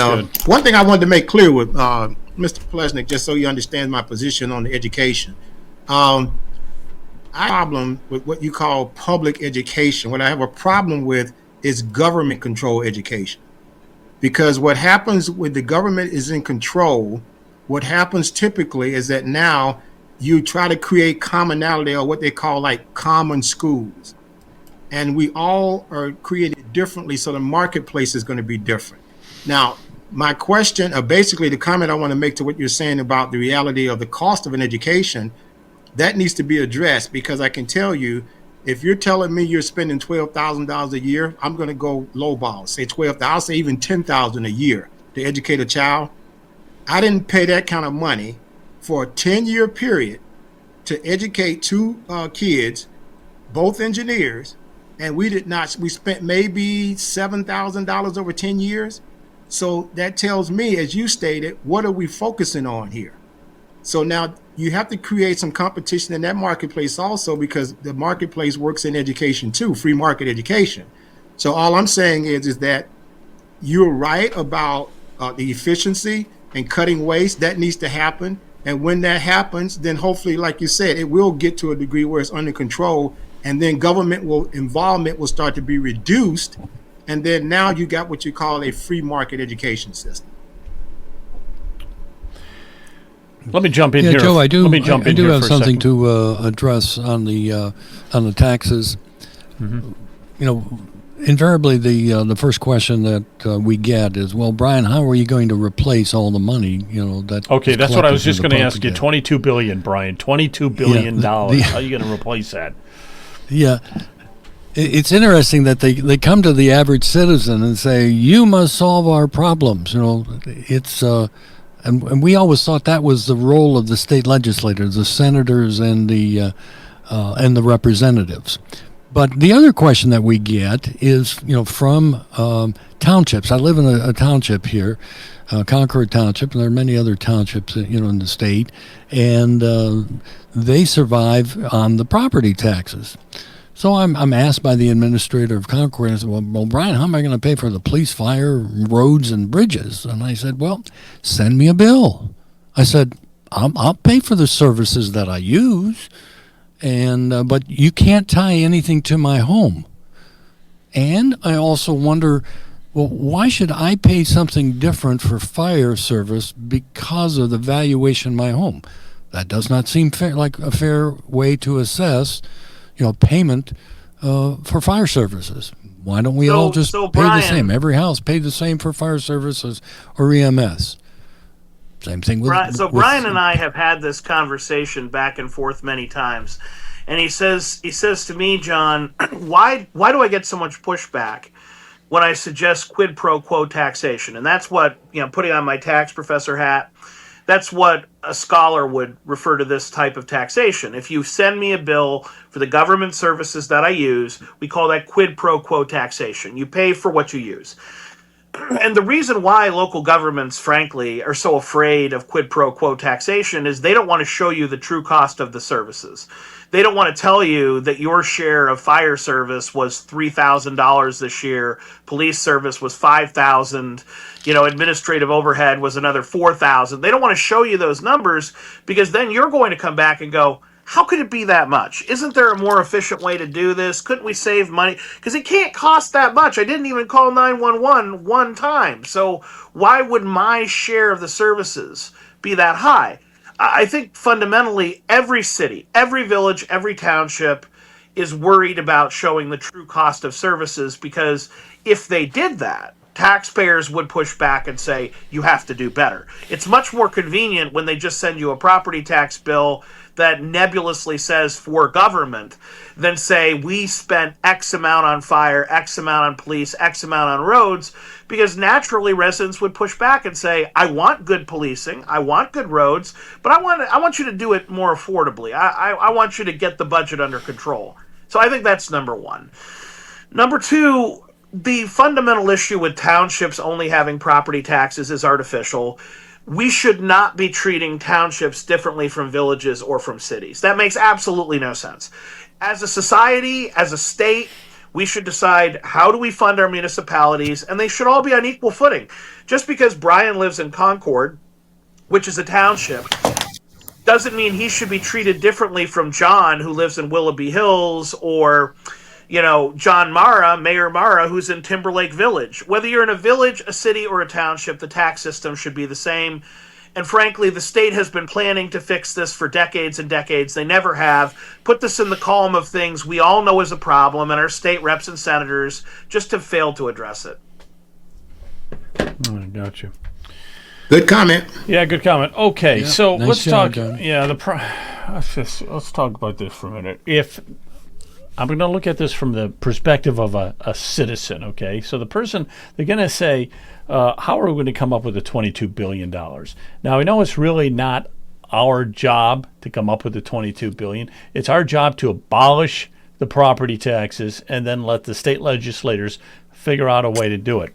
one thing I wanted to make clear with Mr. Plesnick, just so you understand my position on the education, I have a problem with what you call public education. What I have a problem with is government control education, because what happens when the government is in control, what happens typically is that now you try to create commonality, or what they call like common schools. And we all are created differently, so the marketplace is going to be different. Now, my question, basically the comment I want to make to what you're saying about the reality of the cost of an education, that needs to be addressed, because I can tell you, if you're telling me you're spending $12,000 a year, I'm going to go lowball, say $12,000, I'll say even $10,000 a year to educate a child. I didn't pay that kind of money for a 10-year period to educate two kids, both engineers, and we spent maybe $7,000 over 10 years. So that tells me, as you stated, what are we focusing on here? So now you have to create some competition in that marketplace also, because the marketplace works in education too, free market education. So all I'm saying is that you're right about the efficiency and cutting waste. That needs to happen. And when that happens, then hopefully, like you said, it will get to a degree where it's under control, and then government involvement will start to be reduced. And then now you got what you call a free market education system. Let me jump in here. Joe, I do. Let me jump I in do here have for a something second. to address on the taxes. Mm-hmm. Invariably the first question that we get is, well, Brian, how are you going to replace all the money? That. Okay, that's what I was just going to ask you. Get. $22 billion, Brian. $22 billion. How are you going to replace that? Yeah. It's interesting that they come to the average citizen and say, you must solve our problems. It's and we always thought that was the role of the state legislators, the senators and the representatives. But the other question that we get is, from townships. I live in a township here, Concord Township, and there are many other townships, in the state, and they survive on the property taxes. So I'm asked by the administrator of Concord, and I said, well, Brian, how am I going to pay for the police, fire, roads, and bridges? And I said, well, send me a bill. I said, I'll pay for the services that I use, and but you can't tie anything to my home. And I also wonder, well, why should I pay something different for fire service because of the valuation of my home? That does not seem fair, like a fair way to assess payment for fire services. Why don't we all just pay Brian, the same? Every house pay the same for fire services or EMS. Same thing with. Brian and I have had this conversation back and forth many times, and he says to me, John, why do I get so much pushback when I suggest quid pro quo taxation? And that's what, putting on my tax professor hat, that's what a scholar would refer to this type of taxation. If you send me a bill for the government services that I use, we call that quid pro quo taxation. You pay for what you use. And the reason why local governments, frankly, are so afraid of quid pro quo taxation is they don't want to show you the true cost of the services. They don't want to tell you that your share of fire service was $3,000 this year, police service was $5,000, administrative overhead was another $4,000. They don't want to show you those numbers because then you're going to come back and go, how could it be that much? Isn't there a more efficient way to do this? Couldn't we save money? Because it can't cost that much. I didn't even call 911 one time. So why would my share of the services be that high? I think fundamentally every city, every village, every township is worried about showing the true cost of services because if they did that, taxpayers would push back and say, you have to do better. It's much more convenient when they just send you a property tax bill that nebulously says for government than say we spent X amount on fire, X amount on police, X amount on roads, because naturally residents would push back and say, I want good policing, I want good roads, but I want you to do it more affordably. I want you to get the budget under control. So I think that's number one. Number two, the fundamental issue with townships only having property taxes is artificial. We should not be treating townships differently from villages or from cities. That makes absolutely no sense. As a society, as a state, we should decide how do we fund our municipalities, and they should all be on equal footing. Just because Brian lives in Concord, which is a township, doesn't mean he should be treated differently from John, who lives in Willoughby Hills, or John Mara, Mayor Mara, who's in Timberlake Village. Whether you're in a village, a city, or a township, the tax system should be the same. And frankly, the state has been planning to fix this for decades and decades. They never have. Put this in the column of things we all know is a problem, and our state reps and senators just have failed to address it. I got you. Good comment. Yeah, good comment. Okay, yeah, so nice let's job, talk. John. Yeah, let's talk about this for a minute. If I'm going to look at this from the perspective of a citizen, okay? So the person, they're going to say, how are we going to come up with the $22 billion? Now, I know it's really not our job to come up with the $22 billion. It's our job to abolish the property taxes and then let the state legislators figure out a way to do it.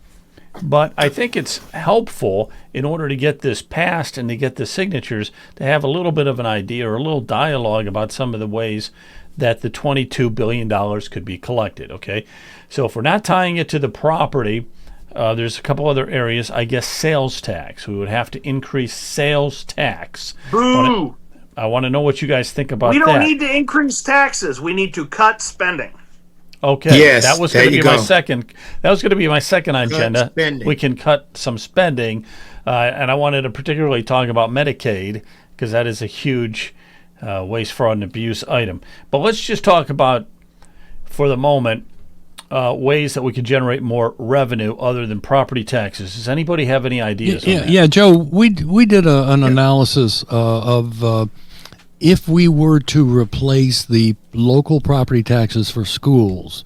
But I think it's helpful in order to get this passed and to get the signatures to have a little bit of an idea or a little dialogue about some of the ways that the $22 billion could be collected, okay? So if we're not tying it to the property, there's a couple other areas. I guess sales tax. We would have to increase sales tax. Boo! I want to know what you guys think about that. We don't need to increase taxes. We need to cut spending. Okay, yes, that was going to be my second. That was going to be my second agenda. Spending. We can cut some spending, and I wanted to particularly talk about Medicaid because that is a huge waste, fraud, and abuse item. But let's just talk about, for the moment, ways that we could generate more revenue other than property taxes. Does anybody have any ideas on that? Yeah, Joe, we did an analysis of if we were to replace the local property taxes for schools,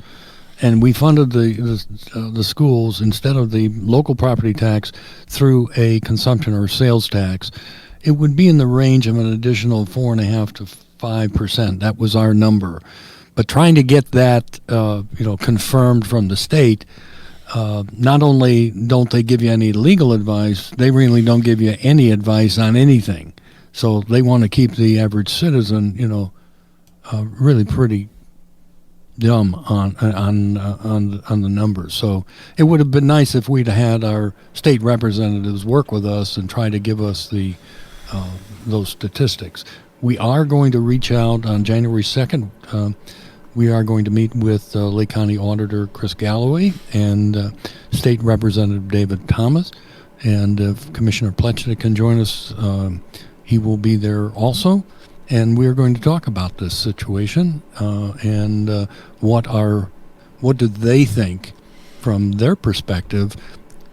and we funded the schools instead of the local property tax through a consumption or sales tax, it would be in the range of an additional 4.5% to 5%. That was our number. But trying to get that confirmed from the state, not only don't they give you any legal advice, they really don't give you any advice on anything. So they want to keep the average citizen, really pretty dumb on the numbers. So it would have been nice if we'd had our state representatives work with us and try to give us those statistics. We are going to reach out on January 2nd. We are going to meet with Lake County Auditor Chris Galloway and State Representative David Thomas. And if Commissioner Pletchett can join us, he will be there also. And we're going to talk about this situation and what what do they think from their perspective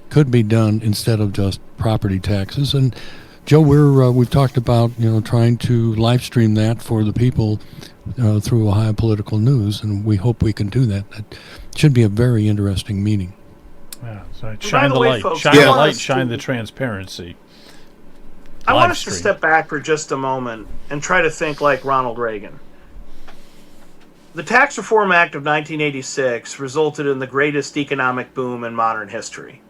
could be done instead of just property taxes. And Joe, we've talked about trying to live stream that for the people through Ohio Political News, and we hope we can do that. That should be a very interesting meeting. Yeah, so shine the way, light, folks, shine the light, shine the transparency. I want us to step back for just a moment and try to think like Ronald Reagan. The Tax Reform Act of 1986 resulted in the greatest economic boom in modern history.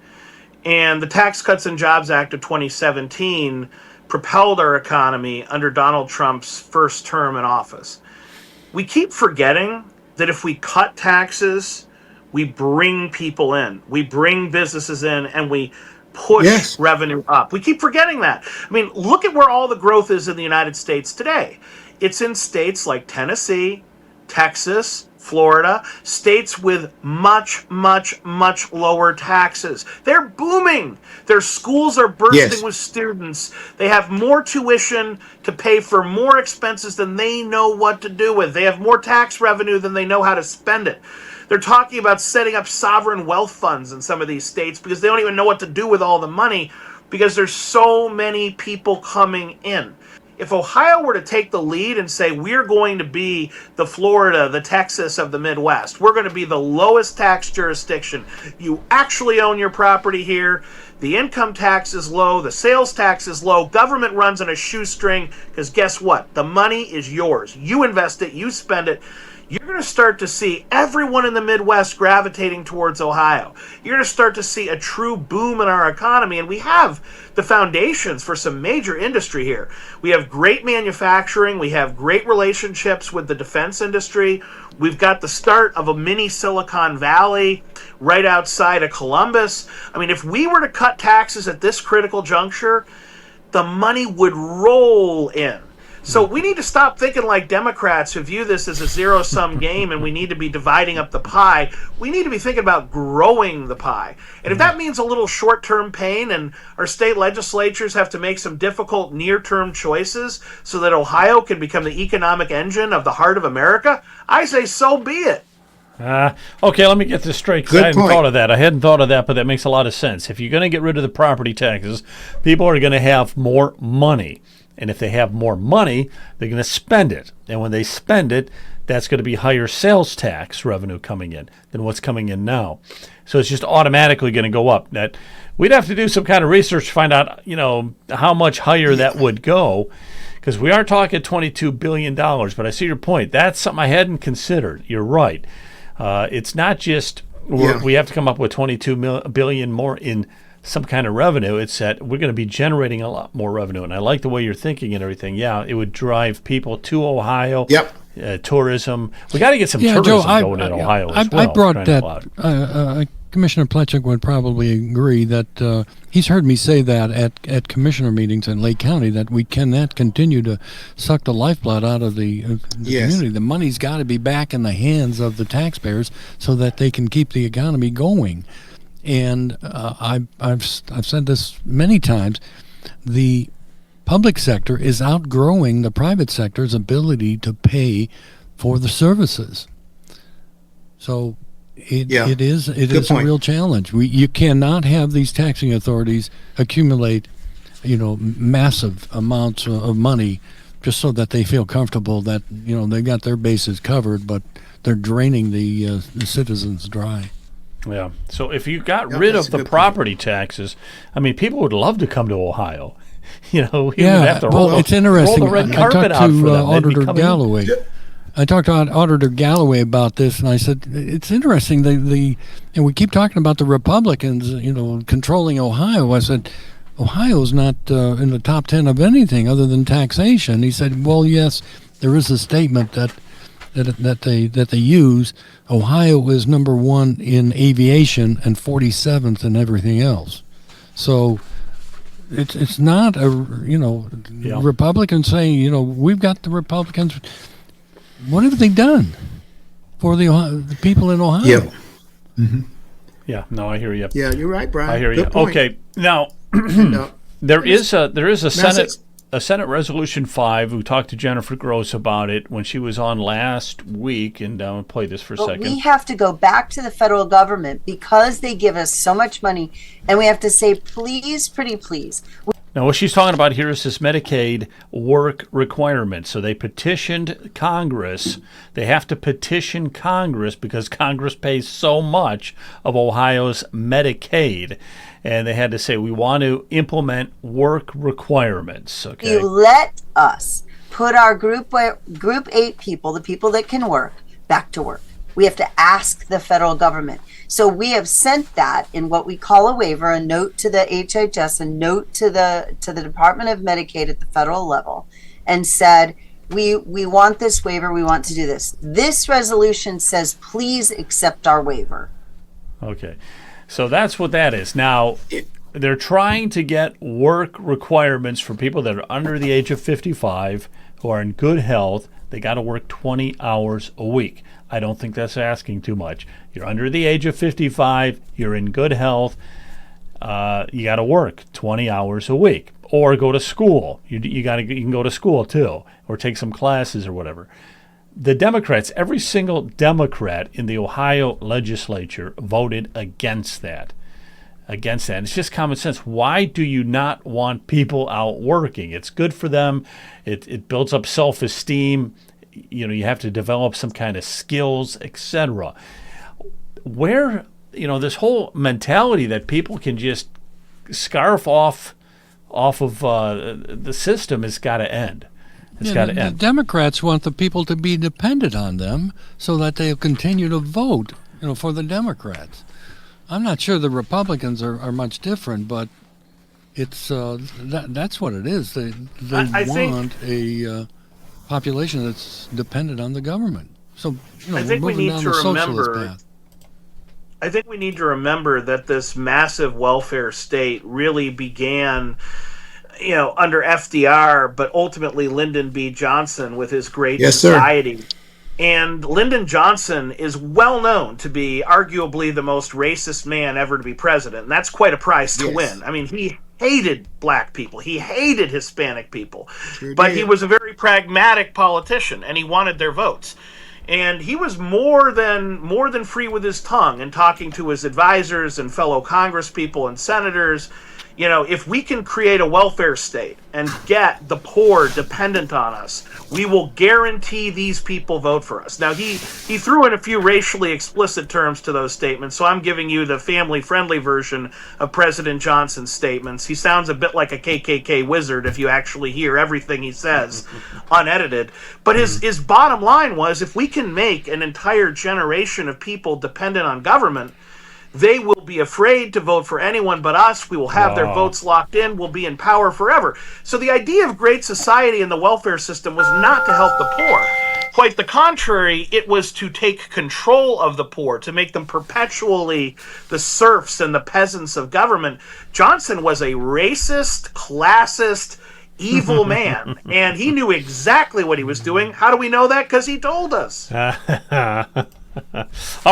And the Tax Cuts and Jobs Act of 2017 propelled our economy under Donald Trump's first term in office. We keep forgetting that if we cut taxes, we bring people in, we bring businesses in, and we push revenue up. We keep forgetting that. I mean, look at where all the growth is in the United States today. It's in states like Tennessee, Texas, Florida, states with much, much, much lower taxes. They're booming. Their schools are bursting with students. They have more tuition to pay for more expenses than they know what to do with. They have more tax revenue than they know how to spend it. They're talking about setting up sovereign wealth funds in some of these states because they don't even know what to do with all the money because there's so many people coming in. If Ohio were to take the lead and say, we're going to be the Florida, the Texas of the Midwest, we're going to be the lowest tax jurisdiction. You actually own your property here. The income tax is low. The sales tax is low. Government runs on a shoestring because guess what? The money is yours. You invest it. You spend it. You're going to start to see everyone in the Midwest gravitating towards Ohio. You're going to start to see a true boom in our economy, and we have the foundations for some major industry here. We have great manufacturing. We have great relationships with the defense industry. We've got the start of a mini Silicon Valley right outside of Columbus. I mean, if we were to cut taxes at this critical juncture, the money would roll in. So we need to stop thinking like Democrats who view this as a zero-sum game and we need to be dividing up the pie. We need to be thinking about growing the pie. And if that means a little short-term pain and our state legislatures have to make some difficult near-term choices so that Ohio can become the economic engine of the heart of America, I say so be it. Okay, let me get this straight because I hadn't thought of that. I hadn't thought of that, but that makes a lot of sense. If you're going to get rid of the property taxes, people are going to have more money. And if they have more money, they're going to spend it. And when they spend it, that's going to be higher sales tax revenue coming in than what's coming in now. So it's just automatically going to go up. That we'd have to do some kind of research to find out, how much higher that would go, because we are talking $22 billion. But I see your point. That's something I hadn't considered. You're right. It's not just we have to come up with $22 billion more in some kind of revenue. It's that we're going to be generating a lot more revenue. And I like the way you're thinking and everything. Yeah, it would drive people to Ohio. Yep. Tourism. We got to get some tourism Joe, going in Ohio as well. I brought that. Commissioner Pletchik would probably agree that he's heard me say that at commissioner meetings in Lake County that we cannot continue to suck the lifeblood out of the community. The money's got to be back in the hands of the taxpayers so that they can keep the economy going. And I've said this many times, the public sector is outgrowing the private sector's ability to pay for the services. So it is a real challenge. You cannot have these taxing authorities accumulate, massive amounts of money just so that they feel comfortable that they got their bases covered, but they're draining the citizens dry. Yeah. So if you got rid of the property taxes, I mean, people would love to come to Ohio. We would have to it's interesting. Roll the red carpet out for them. Auditor Galloway. I talked to Auditor Galloway about this, and I said it's interesting. And we keep talking about the Republicans, controlling Ohio. I said Ohio's not in the top 10 of anything other than taxation. He said, well, yes, there is a statement that they use. Ohio is number 1 in aviation and 47th in everything else. So it's not Republicans saying we've got the Republicans. What have they done for the people in Ohio? Yeah. Mm-hmm. Yeah. No, I hear you. Yeah, you're right, Brian. I hear you. Point. Okay. Now there is a Senate. a Senate Resolution 5. We talked to Jennifer Gross about it when she was on last week, and I'll play this for a But second. we have to go back to the federal government because they give us so much money, and we have to say, please, pretty please. Now, what she's talking about here is this Medicaid work requirement. So they petitioned Congress. They have to petition Congress because Congress pays so much of Ohio's Medicaid. And they had to say, we want to implement work requirements. Okay. You let us put our group 8 people, the people that can work, back to work. We have to ask the federal government. So we have sent that in what we call a waiver, a note to the HHS, a note to the Department of Medicaid at the federal level, and said, we want this waiver, we want to do this. This resolution says, please accept our waiver. Okay. So that's what that is. Now, they're trying to get work requirements for people that are under the age of 55 who are in good health. They got to work 20 hours a week. I don't think that's asking too much. You're under the age of 55, you're in good health, you got to work 20 hours a week or go to school. You can go to school too, or take some classes or whatever. The Democrats, every single Democrat in the Ohio legislature voted against that. It's just common sense. Why do you not want people out working? It's good for them. It builds up self-esteem. You have to develop some kind of skills, etc. Where, this whole mentality that people can just scarf off of the system has got to end. It's got to end. The Democrats want the people to be dependent on them so that they'll continue to vote, for the Democrats. I'm not sure the Republicans are much different, but it's that's what it is. They want a population that's dependent on the government. So I think we need to remember. Path. I think we need to remember that this massive welfare state really began, under FDR, but ultimately Lyndon B. Johnson with his Great Society. Sir. And Lyndon Johnson is well known to be arguably the most racist man ever to be president. And that's quite a prize to win. I mean, he hated black people. He hated Hispanic people. But he was a very pragmatic politician, and he wanted their votes. And he was more than free with his tongue in talking to his advisors and fellow congresspeople and senators. If we can create a welfare state and get the poor dependent on us, we will guarantee these people vote for us. Now, he threw in a few racially explicit terms to those statements, so I'm giving you the family-friendly version of President Johnson's statements. He sounds a bit like a KKK wizard if you actually hear everything he says unedited. But his bottom line was, if we can make an entire generation of people dependent on government, they will be afraid to vote for anyone but us. We will have their votes locked in. We'll be in power forever. So the idea of great society and the welfare system was not to help the poor. Quite the contrary, it was to take control of the poor, to make them perpetually the serfs and the peasants of government. Johnson was a racist, classist, evil man, and he knew exactly what he was doing. How do we know that? Because he told us. All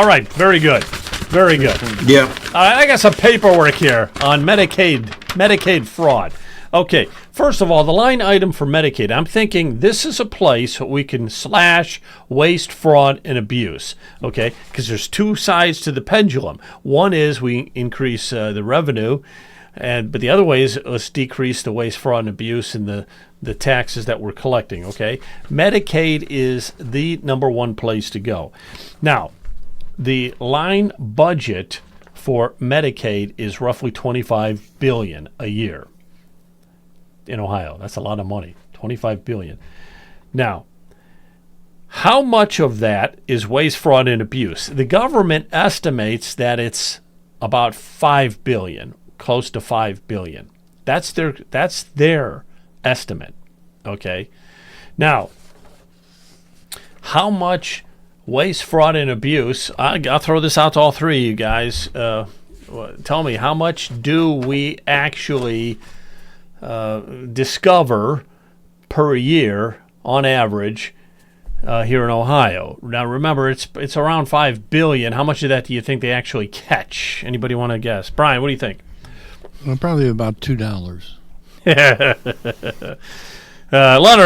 right, very good. Very good. Yeah. I got some paperwork here on Medicaid fraud. Okay, first of all, the line item for Medicaid, I'm thinking this is a place we can slash waste, fraud, and abuse, okay? Because there's two sides to the pendulum. One is we increase the revenue, but the other way is let's decrease the waste, fraud, and abuse and the taxes that we're collecting, okay? Medicaid is the number one place to go. Now, the line budget for Medicaid is roughly $25 billion a year in Ohio. That's a lot of money, $25 billion. Now, how much of that is waste, fraud, and abuse? The government estimates that it's about $5 billion, close to $5 billion. That's their estimate, okay? Now, how much waste, fraud, and abuse? I'll throw this out to all three of you guys. Tell me, how much do we actually discover per year on average here in Ohio? Now, remember, it's around $5 billion. How much of that do you think they actually catch? Anybody want to guess? Brian, what do you think? Well, probably about $2. Leonard,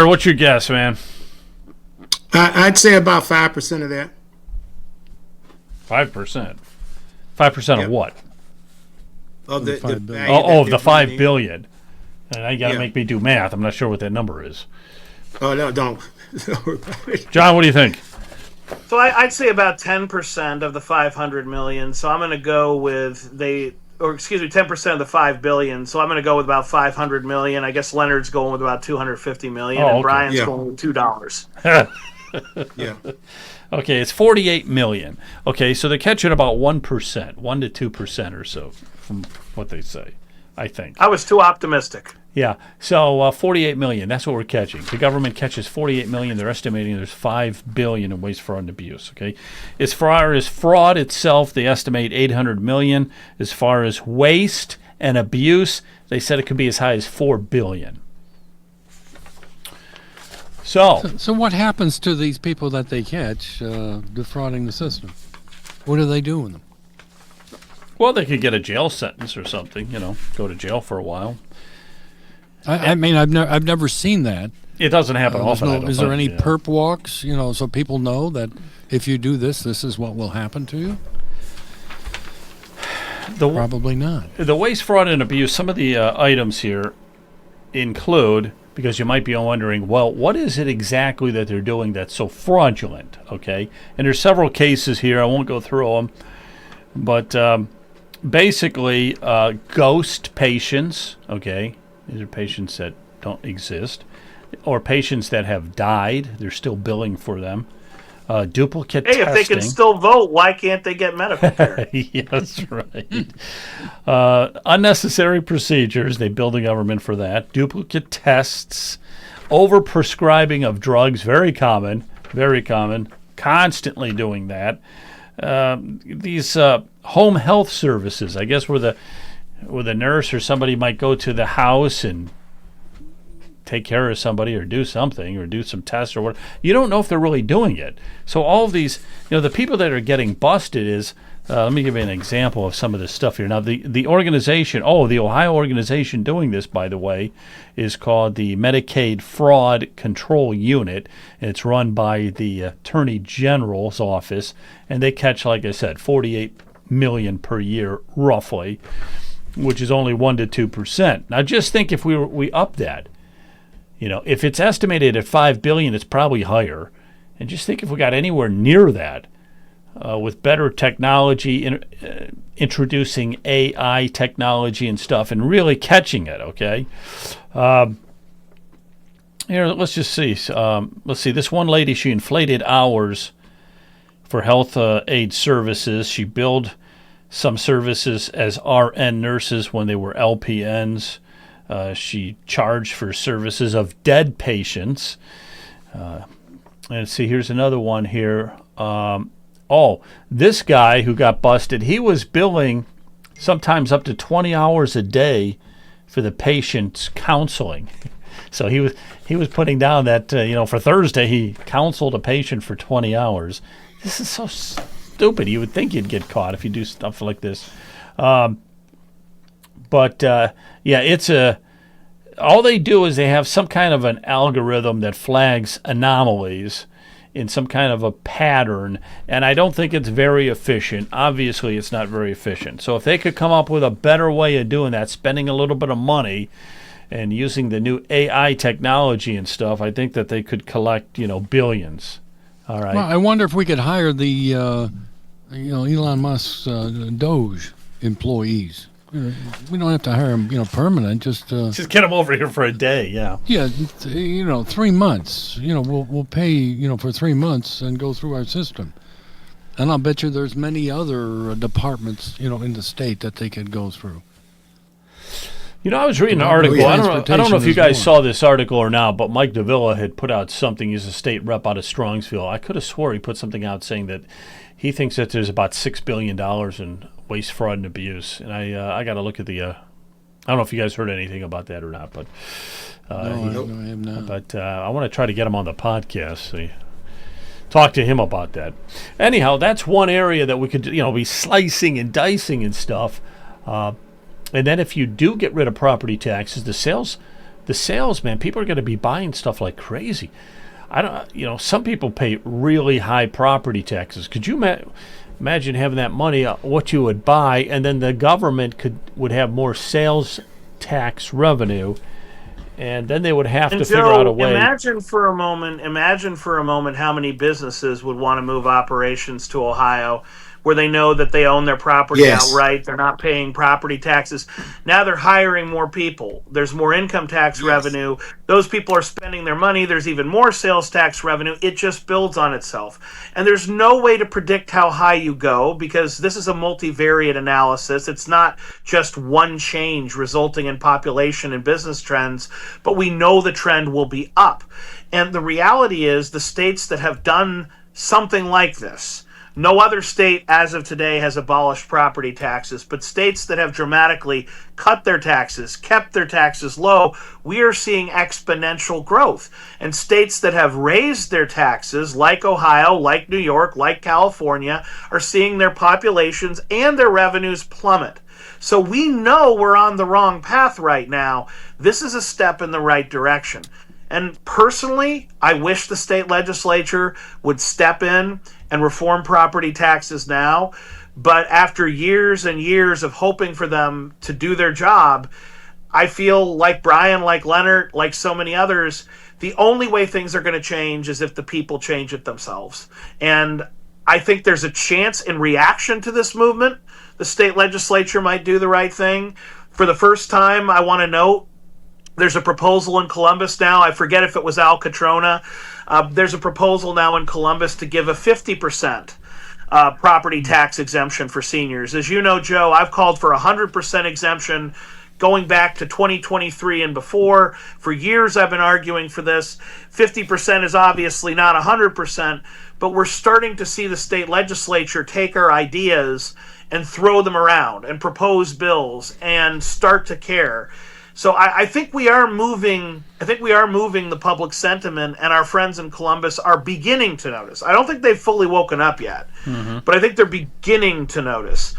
what's your guess, man? I'd say about 5% of that. 5%. 5% Yep. of what? Of the $5 billion. value Oh, that of the they're $5 bringing in. billion. And I got to Yeah. make me do math. I'm not sure what that number is. Oh no, don't. Don't worry about it. John, what do you think? So I'd say about 10% of the 500 million. So I'm going to go with 10% of the 5 billion. So I'm going to go with about 500 million. I guess Leonard's going with about 250 million, Oh, and okay. Brian's Yeah. going with $2. Yeah. Okay, it's 48 million. Okay, so they're catching about 1%, 1 to 2% or so from what they say, I think. I was too optimistic. Yeah, so 48 million, that's what we're catching. The government catches 48 million. They're estimating there's 5 billion in waste, fraud, and abuse, okay? As far as fraud itself, they estimate 800 million. As far as waste and abuse, they said it could be as high as 4 billion. So So what happens to these people that they catch defrauding the system? What do they do with them? well, they could get a jail sentence or something, go to jail for a while. I mean, I've never seen that. It doesn't happen often. I don't Is there think, any yeah. perp walks, so people know that if you do this, this is what will happen to you? Probably not. The waste, fraud, and abuse, some of the items here include, because you might be wondering, well, what is it exactly that they're doing that's so fraudulent, okay? And there's several cases here. I won't go through them. But basically, ghost patients, okay? These are patients that don't exist. Or patients that have died. They're still billing for them. Duplicate Hey, testing. if they can still vote, why can't they get medical care? Yeah, that's right. Unnecessary procedures. They bill the government for that. Duplicate tests. Overprescribing of drugs. Very common. Very common. Constantly doing that. These home health services. I guess where the nurse or somebody might go to the house and take care of somebody or do something or do some tests or what. You don't know if they're really doing it. So all of these, the people that are getting busted is, let me give you an example of some of this stuff here. Now, the organization, the Ohio organization doing this, by the way, is called the Medicaid Fraud Control Unit. It's run by the Attorney General's office, and they catch, like I said, 48 million per year, roughly, which is only 1 to 2%. Now, just think if we up that. If it's estimated at 5 billion, it's probably higher. And just think if we got anywhere near that, with better technology, introducing AI technology and stuff, and really catching it. Okay. Here, let's just see. Let's see. This one lady, she inflated hours for health aid services. She billed some services as RN nurses when they were LPNs. She charged for services of dead patients. And see, here's another one here. This guy who got busted, he was billing sometimes up to 20 hours a day for the patient's counseling. So he was putting down that, for Thursday, he counseled a patient for 20 hours. This is so stupid. You would think you'd get caught if you do stuff like this. It's all they do is they have some kind of an algorithm that flags anomalies in some kind of a pattern, and I don't think it's very efficient. Obviously, it's not very efficient. So if they could come up with a better way of doing that, spending a little bit of money and using the new AI technology and stuff, I think that they could collect, billions. All right. Well, I wonder if we could hire the, Elon Musk's Doge employees. We don't have to hire them, permanent. Just get them over here for a day. Yeah. Yeah, 3 months. We'll pay for 3 months and go through our system. And I'll bet you there's many other departments, in the state that they could go through. I was reading an article. I don't know if you guys more. saw this article or not, but Mike Davila had put out something. He's a state rep out of Strongsville. I could have swore he put something out saying that he thinks that there's about $6 billion in waste, fraud, and abuse. And I got to look at the. I don't know if you guys heard anything about that or not, but No, I have not. But I want to try to get him on the podcast. So talk to him about that. Anyhow, that's one area that we could be slicing and dicing and stuff. And then if you do get rid of property taxes, the sales, man, people are going to be buying stuff like crazy. Some people pay really high property taxes. Could you imagine having that money, what you would buy, and then the government would have more sales tax revenue, and then they would have to figure out a way. Imagine for a moment how many businesses would want to move operations to Ohio, where they know that they own their property outright. They're not paying property taxes. Now they're hiring more people. There's more income tax revenue. Those people are spending their money. There's even more sales tax revenue. It just builds on itself. And there's no way to predict how high you go, because this is a multivariate analysis. It's not just one change resulting in population and business trends, but we know the trend will be up. And the reality is, the states that have done something like this, no other state as of today has abolished property taxes, but states that have dramatically cut their taxes, kept their taxes low, we are seeing exponential growth. And states that have raised their taxes, like Ohio, like New York, like California, are seeing their populations and their revenues plummet. So we know we're on the wrong path right now. This is a step in the right direction. And personally, I wish the state legislature would step in and reform property taxes now. But after years and years of hoping for them to do their job, I feel like Brian, like Leonard, like so many others, the only way things are going to change is if the people change it themselves. And I think there's a chance, in reaction to this movement, the state legislature might do the right thing. For the first time, I want to note, there's a proposal in Columbus now. I forget if it was Al Catrona. There's a proposal now in Columbus to give a 50% property tax exemption for seniors. As you know, Joe, I've called for 100% exemption going back to 2023 and before. For years, I've been arguing for this. 50% is obviously not 100%, but we're starting to see the state legislature take our ideas and throw them around and propose bills and start to care. So I think we are moving. I think we are moving the public sentiment, and our friends in Columbus are beginning to notice. I don't think they've fully woken up yet, but I think they're beginning to notice.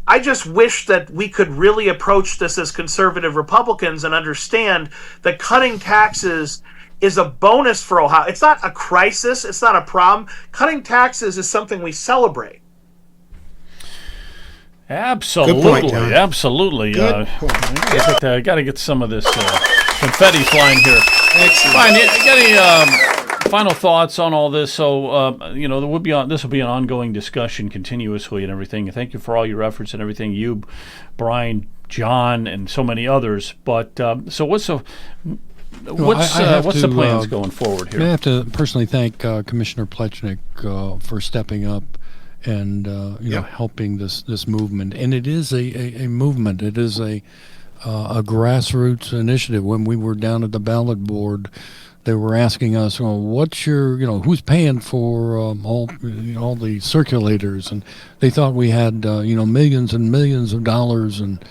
I just wish that we could really approach this as conservative Republicans and understand that cutting taxes is a bonus for Ohio. It's not a crisis. It's not a problem. Cutting taxes is something we celebrate. Absolutely, Good point, John. absolutely. Good point. I got to get some of this confetti flying here. Excellent. Fine. You got any final thoughts on all this? So, this will be an ongoing discussion continuously and everything. Thank you for all your efforts and everything. You, Brian, John, and so many others. But so what's the plans going forward here? I have to personally thank Commissioner Plechnik for stepping up and helping this movement. And it is a movement. It is a grassroots initiative. When we were down at the ballot board, they were asking us, well, what's your, who's paying for all the circulators? And they thought we had, millions and millions of dollars and,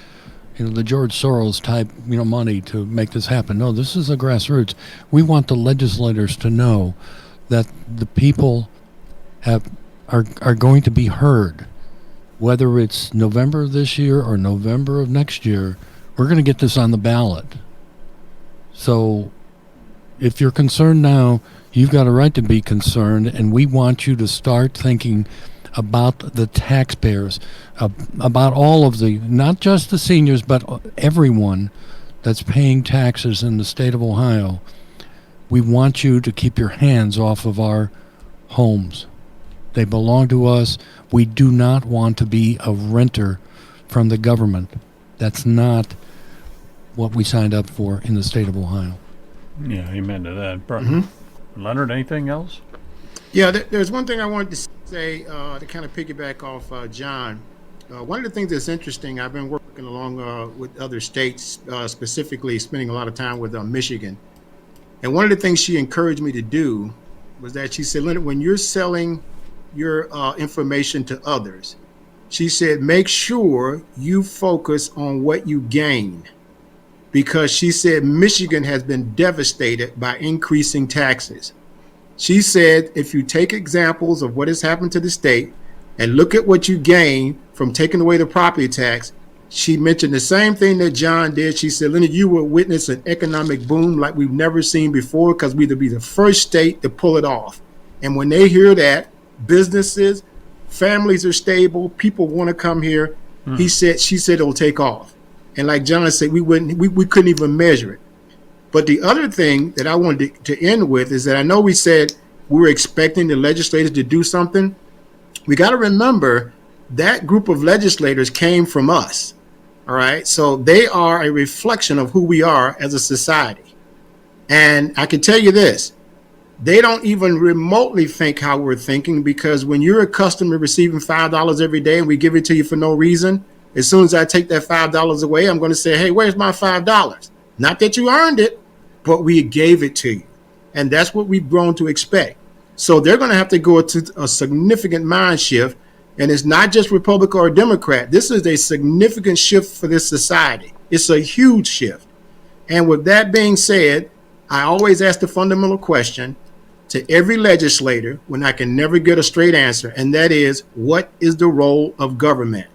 the George Soros type, money to make this happen. No, this is a grassroots. We want the legislators to know that the people are going to be heard. Whether it's November of this year or November of next year, we're going to get this on the ballot. So if you're concerned now, you've got a right to be concerned, and we want you to start thinking about the taxpayers, about all of the, not just the seniors, but everyone that's paying taxes in the state of Ohio. We want you to keep your hands off of our homes. They belong to us. We do not want to be a renter from the government. That's not what we signed up for in the state of Ohio. Yeah, amen to that. Leonard, anything else? Yeah, there's one thing I wanted to say to kind of piggyback off John. One of the things that's interesting, I've been working along with other states, specifically spending a lot of time with Michigan. And one of the things she encouraged me to do was that she said, Leonard, when you're selling your information to others, she said, make sure you focus on what you gain. Because she said Michigan has been devastated by increasing taxes. She said, if you take examples of what has happened to the state and look at what you gain from taking away the property tax, she mentioned the same thing that John did. She said, Leonard, you will witness an economic boom like we've never seen before because we'll be the first state to pull it off. And when they hear that, businesses, families are stable, people want to come here. She said it'll take off. And like John said, we couldn't even measure it. But the other thing that I wanted to end with is that I know we said we were expecting the legislators to do something. We got to remember that group of legislators came from us. All right. So they are a reflection of who we are as a society. And I can tell you this, they don't even remotely think how we're thinking, because when you're accustomed to receiving $5 every day and we give it to you for no reason, as soon as I take that $5 away, I'm going to say, hey, where's my $5? Not that you earned it, but we gave it to you. And that's what we've grown to expect. So they're going to have to go to a significant mind shift. And it's not just Republican or Democrat. This is a significant shift for this society. It's a huge shift. And with that being said, I always ask the fundamental question to every legislator when I can never get a straight answer. And that is, what is the role of government?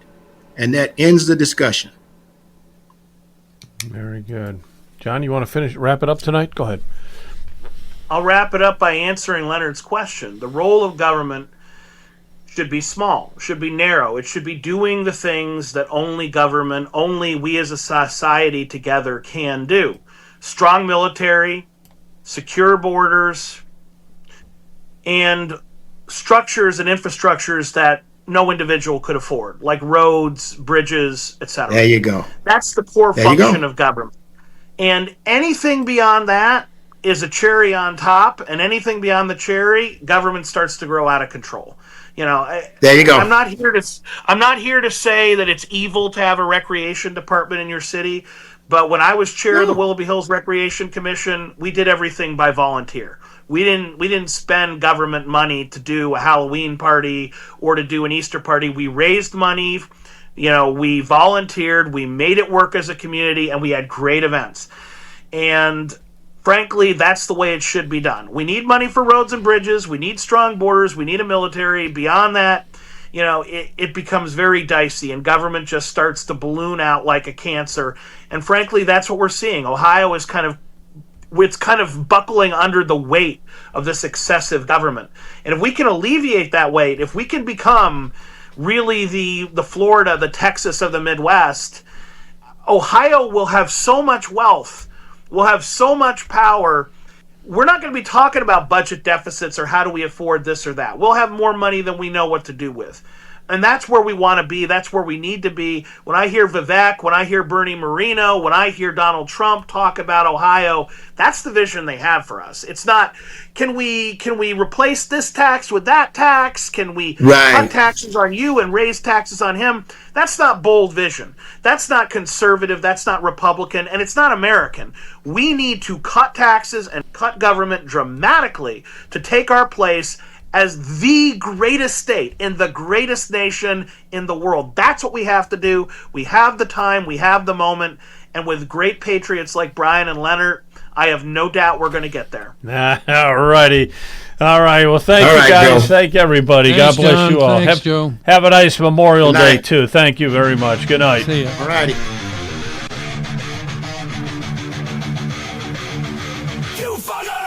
And that ends the discussion. Very good. John, you want to wrap it up tonight? Go ahead. I'll wrap it up by answering Leonard's question. The role of government should be small, should be narrow. It should be doing the things that only government, only we as a society together can do. Strong military, secure borders, and structures and infrastructures that no individual could afford, like roads, bridges, etc. There you go. That's the core function of government. And anything beyond that is a cherry on top, and anything beyond the cherry, government starts to grow out of control. You know, there you go. I'm not here to say that it's evil to have a recreation department in your city, but when I was chair of the Willoughby Hills Recreation Commission, we did everything by volunteer. We didn't spend government money to do a Halloween party or to do an Easter party. We raised money, we volunteered, we made it work as a community, and we had great events. And frankly, that's the way it should be done. We need money for roads and bridges. We need strong borders. We need a military. Beyond that, it becomes very dicey, and government just starts to balloon out like a cancer. And frankly, that's what we're seeing. Ohio is kind of buckling under the weight of this excessive government. And if we can alleviate that weight, if we can become really the Florida, the Texas of the Midwest, Ohio will have so much wealth, will have so much power. We're not going to be talking about budget deficits or how do we afford this or that. We'll have more money than we know what to do with. And that's where we want to be. That's where we need to be. When I hear Vivek, when I hear Bernie Moreno, when I hear Donald Trump talk about Ohio, that's the vision they have for us. It's not, can we replace this tax with that tax? Can we cut taxes on you and raise taxes on him? That's not bold vision. That's not conservative. That's not Republican. And it's not American. We need to cut taxes and cut government dramatically to take our place as the greatest state in the greatest nation in the world. That's what we have to do. We have the time, we have the moment, and with great patriots like Brian and Leonard, I have no doubt we're going to get there. All righty. All right. Well, thank you, guys. Joe. Thank everybody. Thanks, God bless John. you all. Thanks, Joe. Have a nice Memorial Day, too. Thank you very much. Good night. See ya. All righty. You follow